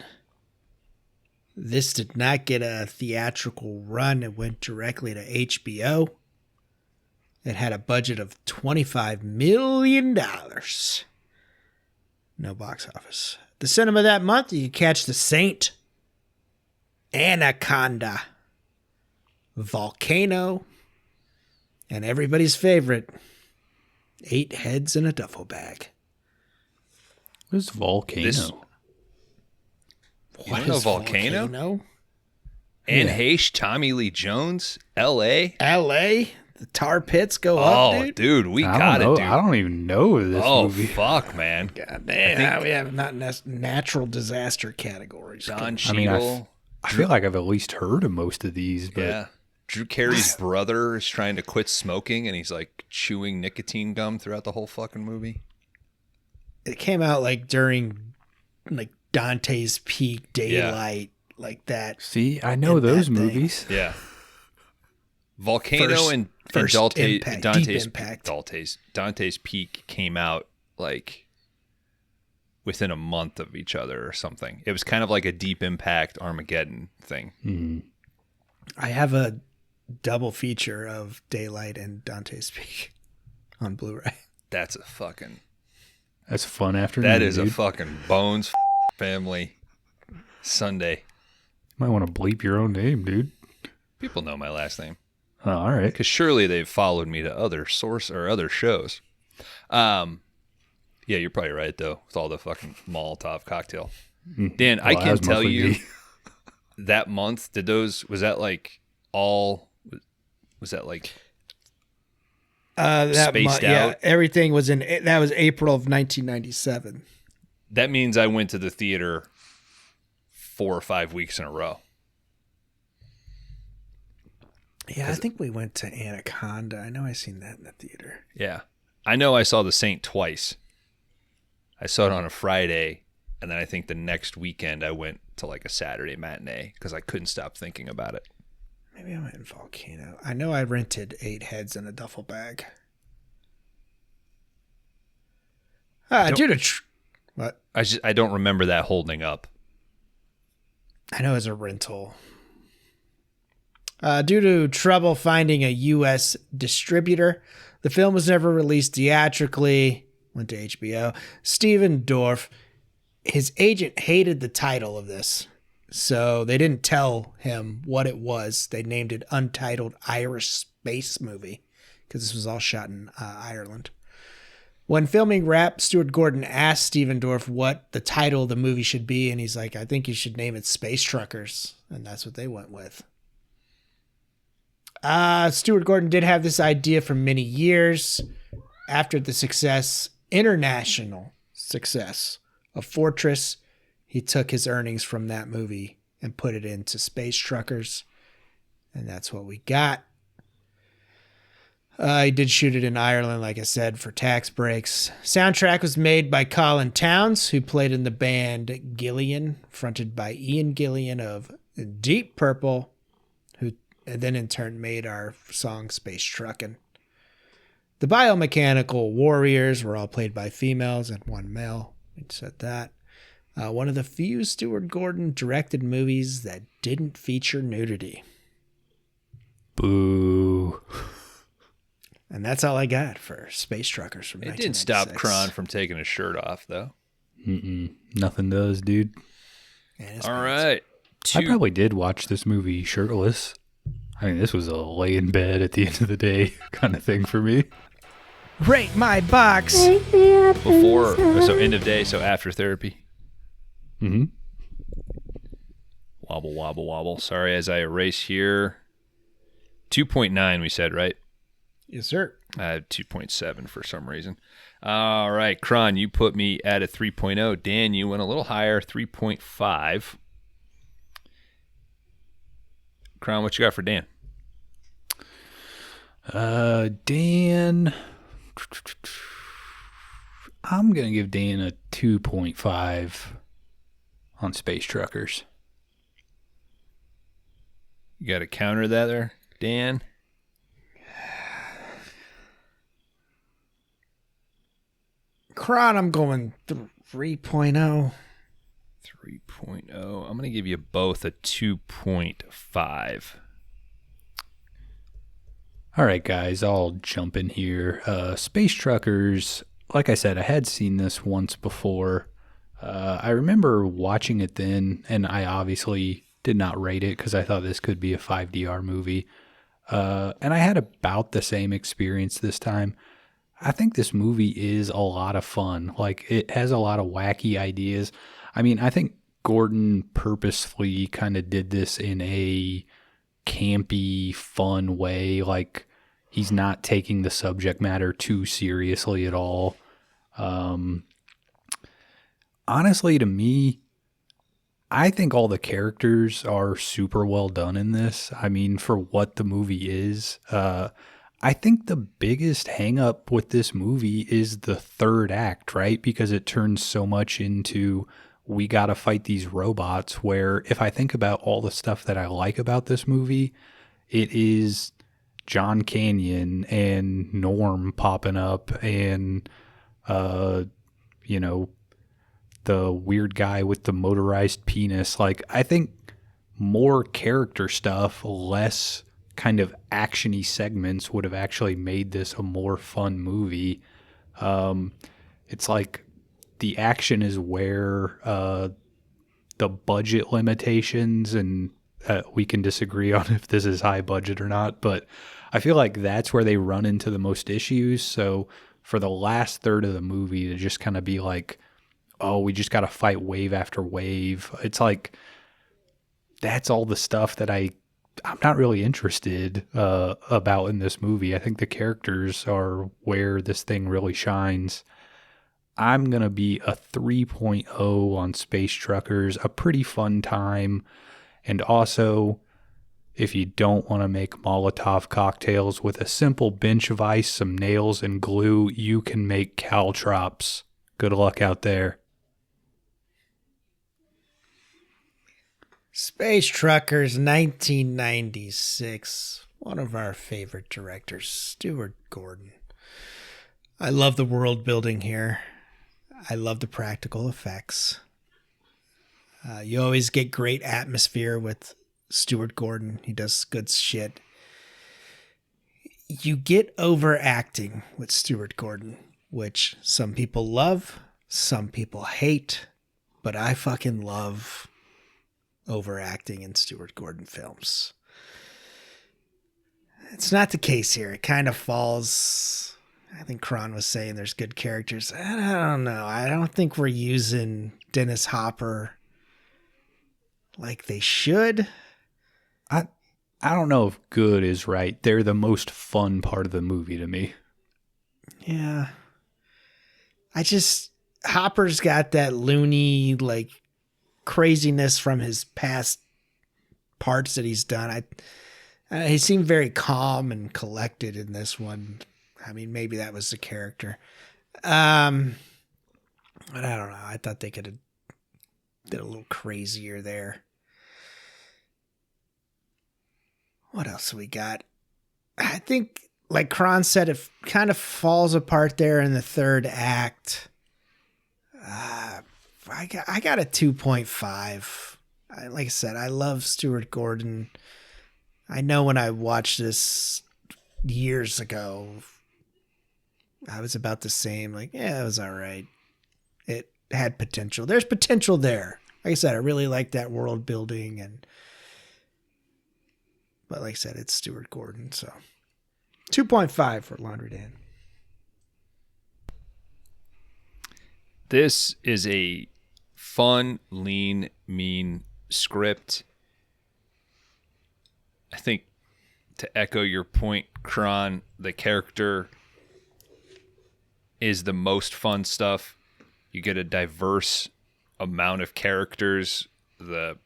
This did not get a theatrical run. It went directly to HBO. It had a budget of $25 million. No box office. The cinema that month, you could catch The Saint, Anaconda, Volcano, and everybody's favorite, 8 Heads in a Duffel Bag. What is Volcano? You don't know Volcano? Anne Heche, Tommy Lee Jones, L.A.? L.A.? The tar pits go up, Oh, dude? dude, we I got don't it, know. dude. I don't even know this movie. Oh, fuck, man. God damn, we have not natural disaster categories. Don I mean, Cheadle. I feel like I've at least heard of most of these, but Yeah. Drew Carey's brother is trying to quit smoking, and he's like chewing nicotine gum throughout the whole fucking movie. It came out like during like Dante's Peak, Daylight, like that. see, I know in that those thing. movies. Yeah. Volcano and First Impact, Deep Impact. Dante's Peak came out like within a month of each other or something. It was kind of like a Deep Impact Armageddon thing. Mhm. I have a double feature of Daylight and Dante's Peak on Blu-ray. That's a fucking... That's a fun afternoon. That is dude. a fucking Bones family Sunday. Might want to bleep your own name, dude. People know my last name. Oh, all right. Because surely they've followed me to other source or other shows. Yeah, you're probably right though, with all the fucking Molotov cocktail. Dan, I Well, can that's tell mostly you me. that month, was that like all, was that like That spaced yeah, out? everything was that was April of 1997. That means I went to the theater 4 or 5 weeks in a row. Yeah, I think we went to Anaconda. I know I seen that in the theater. Yeah. I know I saw The Saint twice. I saw it on a Friday, and then I think the next weekend I went to like a Saturday matinee because I couldn't stop thinking about it. Maybe I went in Volcano. I know I rented 8 Heads in a Duffel Bag. What? I don't remember that holding up. I know it's a rental. Due to trouble finding a U.S. distributor, the film was never released theatrically. Went to HBO. Steven Dorff, his agent hated the title of this, so they didn't tell him what it was. They named it Untitled Irish Space Movie because this was all shot in Ireland. When filming wrapped, Stuart Gordon asked Steven Dorff what the title of the movie should be, and he's like, I think you should name it Space Truckers, and that's what they went with. Stuart Gordon did have this idea for many years. After the international success of Fortress, he took his earnings from that movie and put it into Space Truckers, and that's what we got. He did shoot it in Ireland, like I said, for tax breaks. Soundtrack was made by Colin Towns, who played in the band Gillian, fronted by Ian Gillian of Deep Purple, who then in turn made our song Space Truckin'. The biomechanical warriors were all played by females and one male. We said that. One of the few Stuart Gordon directed movies that didn't feature nudity. Boo. And that's all I got for Space Truckers from It didn't stop 1996. Kron from taking his shirt off, though. Nothing does, dude. And his All pants. right. I probably did watch this movie shirtless. I mean, this was a lay in bed at the end of the day kind of thing for me. Rate my box. Before, so end of day, so after therapy. Mm-hmm. Wobble, wobble, wobble. Sorry, as I erase here. 2.9, we said, right? Yes, sir. I had 2.7 for some reason. All right, Kron, you put me at a 3.0. Dan, you went a little higher, 3.5. Kron, what you got for Dan? Dan, I'm going to give Dan a 2.5 on Space Truckers. You got to counter that there, Dan? Kron, I'm going 3.0. 3.0. I'm going to give you both a 2.5. All right, guys, I'll jump in here. Space Truckers, like I said, I had seen this once before. I remember watching it then, and I obviously did not rate it because I thought this could be a 5DR movie. And I had about the same experience this time. I think this movie is a lot of fun. Like, it has a lot of wacky ideas. I mean, I think Gordon purposefully kind of did this in a campy, fun way. Like, he's not taking the subject matter too seriously at all. Honestly, to me, I think all the characters are super well done in this. I mean, for what the movie is, I think the biggest hang up with this movie is the third act, right? Because it turns so much into we got to fight these robots, where if I think about all the stuff that I like about this movie, it is John Canyon and Norm popping up and, you know, the weird guy with the motorized penis. Like, I think more character stuff, less kind of actiony segments would have actually made this a more fun movie. It's like the action is where the budget limitations, and we can disagree on if this is high budget or not, but I feel like that's where they run into the most issues. So for the last third of the movie to just kind of be like, oh, we just got to fight wave after wave. It's like, that's all the stuff that I'm not really interested about in this movie. I think the characters are where this thing really shines. I'm going to be a 3.0 on Space Truckers, a pretty fun time. And also, if you don't want to make Molotov cocktails with a simple bench of ice, some nails, and glue, you can make caltrops. Good luck out there. Space Truckers, 1996. One of our favorite directors, Stuart Gordon. I love the world building here. I love the practical effects. You always get great atmosphere with Stuart Gordon. He does good shit. You get overacting with Stuart Gordon, which some people love, some people hate, but I fucking love overacting in Stuart Gordon films. It's not the case here. It kind of falls. I think Kron was saying there's good characters. I don't know. I don't think we're using Dennis Hopper like they should. I don't know if good is right. They're the most fun part of the movie to me. Yeah. Hopper's got that loony, like, craziness from his past parts that he's done. He seemed very calm and collected in this one. I mean, maybe that was the character. But I don't know. I thought they could have did a little crazier there. What else we got? I think, like Kron said, it kind of falls apart there in the third act. I got a 2.5. Like I said, I love Stuart Gordon. I know when I watched this years ago, I was about the same. Like, yeah, it was all right. It had potential. There's potential there. Like I said, I really like that world building, but like I said, it's Stuart Gordon. So 2.5 for Laundry Dan. This is a fun, lean, mean script. I think to echo your point, Kron, the character is the most fun stuff. You get a diverse amount of characters. The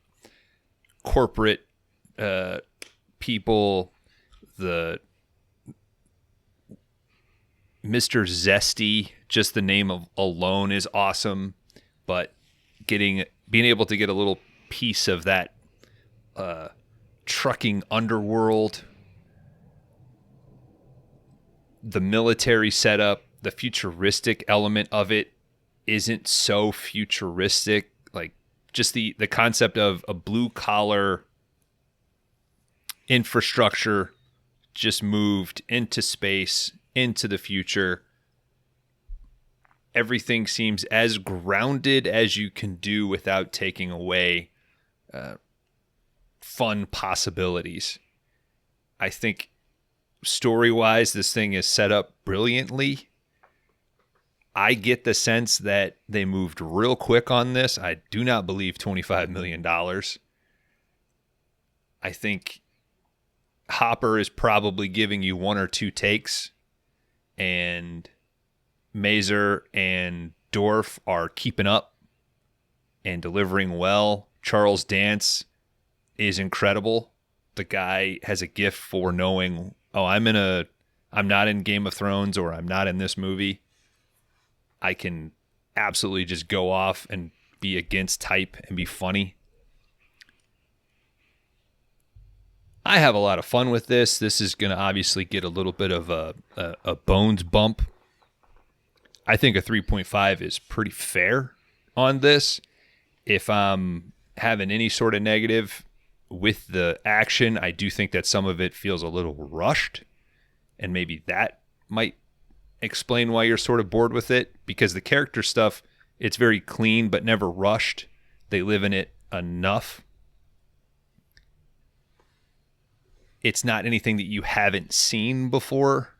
corporate people, the Mr. Zesty, just the name of alone is awesome, but being able to get a little piece of that trucking underworld, the military setup, the futuristic element of it isn't so futuristic. Like just the concept of a blue collar infrastructure just moved into space, into the future. Everything seems as grounded as you can do without taking away fun possibilities. I think story-wise, this thing is set up brilliantly. I get the sense that they moved real quick on this. I do not believe $25 million. I think Hopper is probably giving you one or two takes, and Mazer and Dorff are keeping up and delivering well. Charles Dance is incredible. The guy has a gift for knowing, oh, I'm not in Game of Thrones, or I'm not in this movie. I can absolutely just go off and be against type and be funny. I have a lot of fun with this. This is going to obviously get a little bit of a bones bump. I think a 3.5 is pretty fair on this. If I'm having any sort of negative with the action, I do think that some of it feels a little rushed, and maybe that might explain why you're sort of bored with it, because the character stuff, it's very clean but never rushed. They live in it enough. It's not anything that you haven't seen before.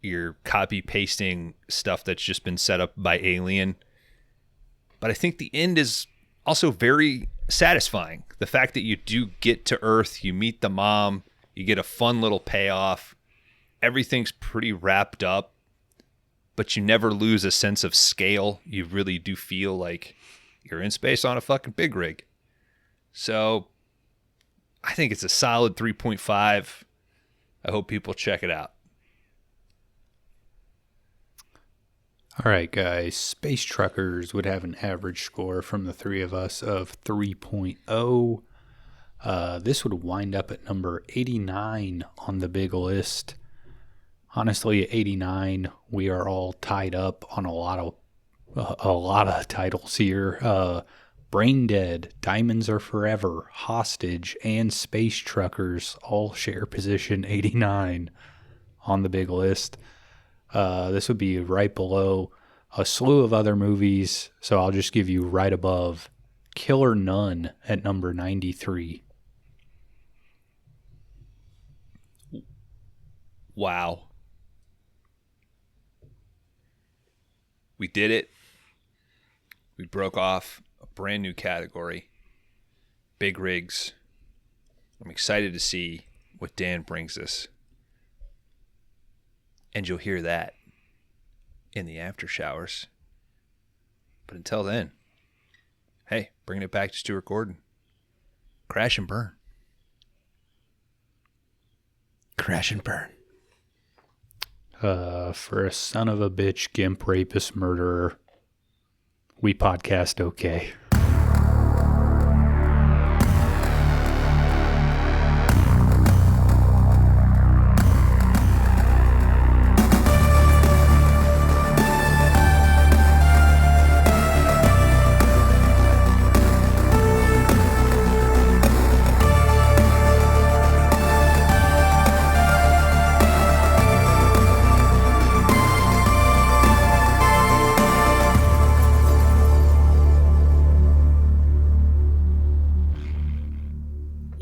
You're copy pasting stuff that's just been set up by Alien. But I think the end is also very satisfying. The fact that you do get to Earth, you meet the mom, you get a fun little payoff. Everything's pretty wrapped up, but you never lose a sense of scale. You really do feel like you're in space on a fucking big rig. So I think it's a solid 3.5. I hope people check it out. All right, guys. Space Truckers would have an average score from the three of us of 3.0. This would wind up at number 89 on the big list. Honestly, at 89, we are all tied up on a lot of titles here. Brain Dead, Diamonds Are Forever, Hostage, and Space Truckers all share position 89 on the big list. This would be right below a slew of other movies, so I'll just give you right above Killer Nun at number 93. Wow. We did it. We broke off a brand new category. Big rigs. I'm excited to see what Dan brings us. And you'll hear that in the after showers. But until then, hey, bringing it back to Stuart Gordon. Crash and burn. Crash and burn. For a son of a bitch, gimp, rapist, murderer, we podcast okay.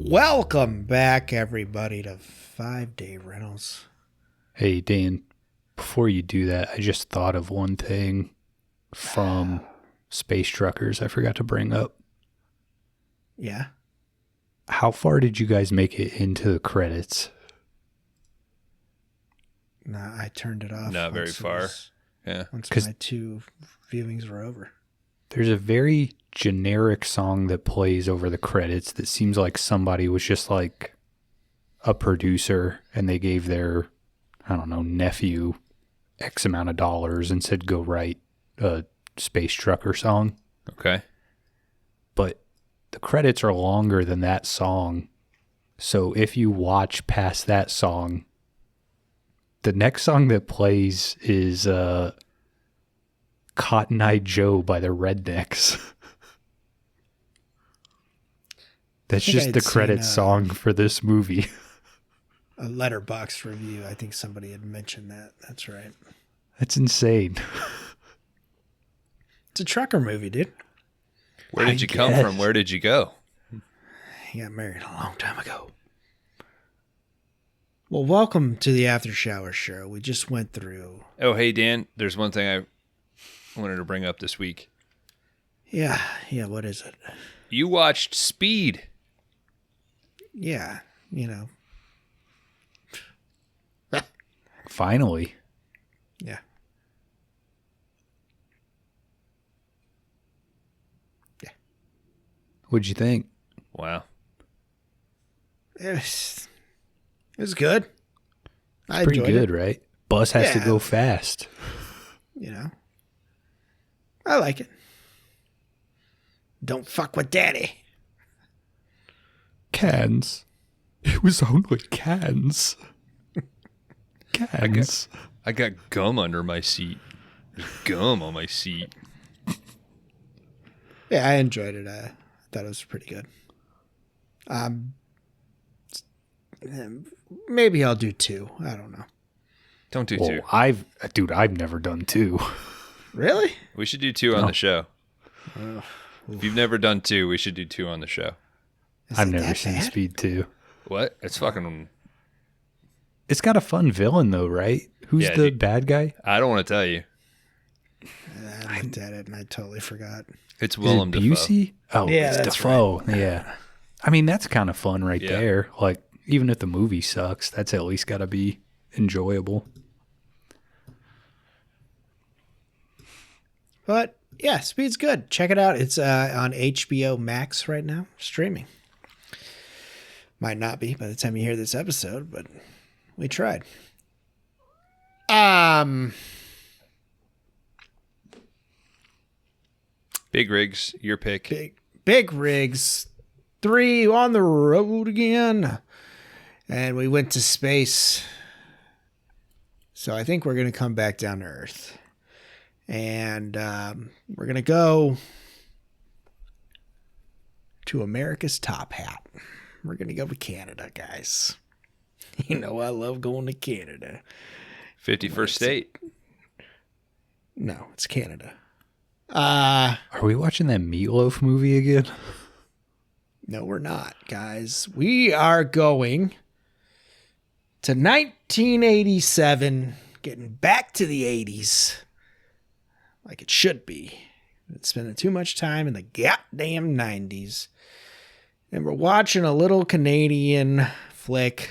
Welcome back, everybody, to 5-Day Rentals. Hey, Dan, before you do that, I just thought of one thing from Space Truckers I forgot to bring up. Yeah. How far did you guys make it into the credits? No, I turned it off. Not very far. Yeah. Once 'Cause- my 2 viewings were over. There's a very generic song that plays over the credits that seems like somebody was just like a producer and they gave their, I don't know, nephew X amount of dollars and said, go write a Space Trucker song. Okay. But the credits are longer than that song. So if you watch past that song, the next song that plays is Cotton Eye Joe by the Rednecks. That's think just I'd the seen, credit song for this movie. A Letterboxd review. I think somebody had mentioned that. That's right. That's insane. It's a trucker movie, dude. Where did you come from? Where did you go? He got married a long time ago. Well, welcome to the After Shower Show. We just went through. Oh, hey, Dan, there's one thing I wanted to bring up this week. Yeah, what is it? You watched Speed. Yeah, you know. Finally. Yeah. What'd you think? Wow. It was good. I Pretty enjoyed good, it. right? Bus has to Yeah. go fast. You know. I like it. Don't fuck with daddy. Cans. It was only cans. Cans. I got gum under my seat. There's gum on my seat. Yeah, I enjoyed it. I thought it was pretty good. Maybe I'll do 2. I don't know. Don't do Well, 2. I've never done 2. Really? We should do 2 on the show. Ugh. If you've never done 2, we should do 2 on the show. Is I've it never that seen bad? Speed 2. What? It's fucking... It's got a fun villain, though, right? Who's Yeah, the dude. bad guy? I don't want to tell you. I looked at it and I totally forgot. It's Is Willem it Dafoe. Busey? Oh, Yeah, it's that's Dafoe. Yeah. I mean, that's kind of fun right Yeah. there. Like, even if the movie sucks, that's at least got to be enjoyable. But yeah, Speed's good. Check it out. It's on HBO Max right now, streaming. Might not be by the time you hear this episode, but we tried. Big Rigs, your pick. Big Rigs 3 on the road again. And we went to space. So I think we're going to come back down to Earth. And we're going to go to America's Top Hat. We're going to go to Canada, guys. You know, I love going to Canada. 51st State. No, it's Canada. Are we watching that Meatloaf movie again? No, we're not, guys. We are going to 1987, getting back to the 80s like it should be. It's spending too much time in the goddamn 90s. And we're watching a little Canadian flick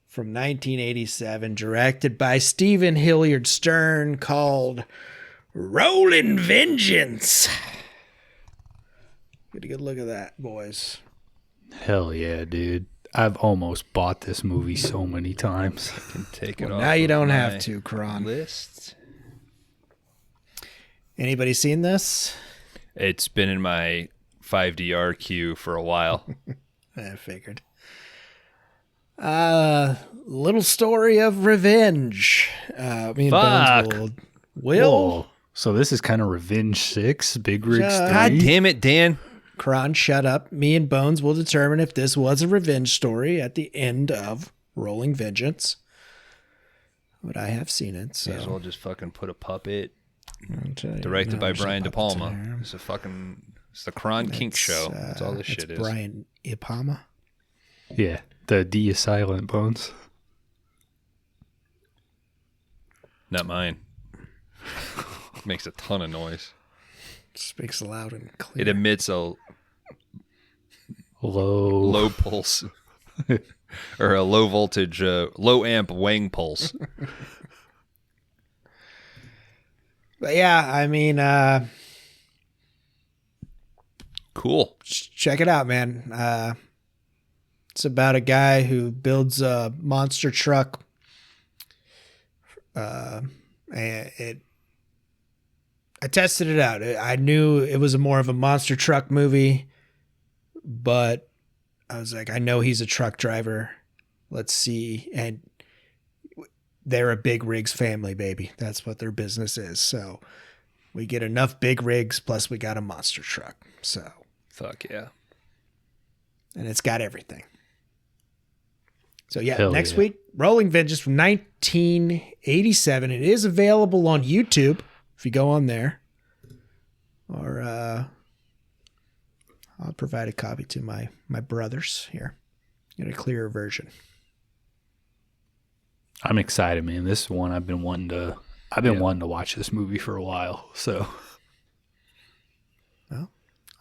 from 1987, directed by Stephen Hilliard Stern, called Rollin' Vengeance. Get a good look at that, boys. Hell yeah, dude. I've almost bought this movie so many times. Take it Well, off. now you of don't my have to, Kron. list. Anybody seen this? It's been in my 5DR queue for a while. I figured. Little story of revenge. Me and Fuck. Bones will Whoa. So this is kind of Revenge 6, Big Rigs 3. God damn it, Dan. Kron, shut up. Me and Bones will determine if this was a revenge story at the end of Rolling Vengeance. But I have seen it, so May as well just fucking put a puppet. I'll tell you. Directed No, by there's no Brian De puppets in Palma. there. It's the Kron Kink show. It's, That's all this it's shit is. Brian Ipama. Yeah, the D is silent, Bones. Not mine. Makes a ton of noise. Speaks loud and clear. It emits a Low. low pulse. or a low voltage, low amp wang pulse. But yeah, I mean, Cool. check it out, man. It's about a guy who builds a monster truck. And I tested it out. I knew it was more of a monster truck movie, but I was like, I know he's a truck driver. Let's see. And they're a big rigs family, baby. That's what their business is. So we get enough big rigs, plus we got a monster truck. So, Fuck yeah. and it's got everything. So yeah, Hell next yeah. week, Rolling Vengeance from 1987. It is available on YouTube if you go on there. Or I'll provide a copy to my brothers here. Get a clearer version. I'm excited, man. This is one I've been wanting to watch this movie for a while. So Well,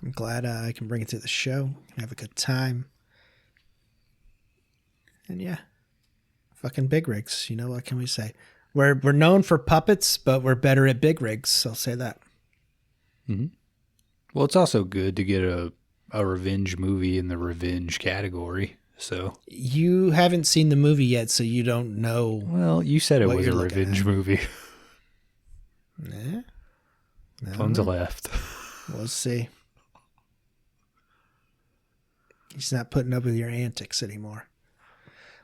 I'm glad I can bring it to the show. Have a good time. And yeah, fucking big rigs. You know, what can we say? We're known for puppets, but we're better at big rigs. I'll say that. well, it's also good to get a revenge movie in the revenge category. So, You haven't seen the movie yet, so you don't know. well, you said it What was a you're looking revenge at. movie. Eh? No, Phone's left. We'll see. He's not putting up with your antics anymore.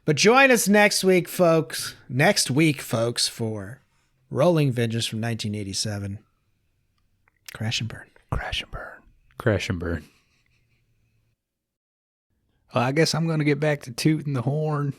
But join us next week, folks. For Rolling Vengeance from 1987. Crash and burn. Crash and burn. Crash and burn. Well, I guess I'm going to get back to tooting the horn.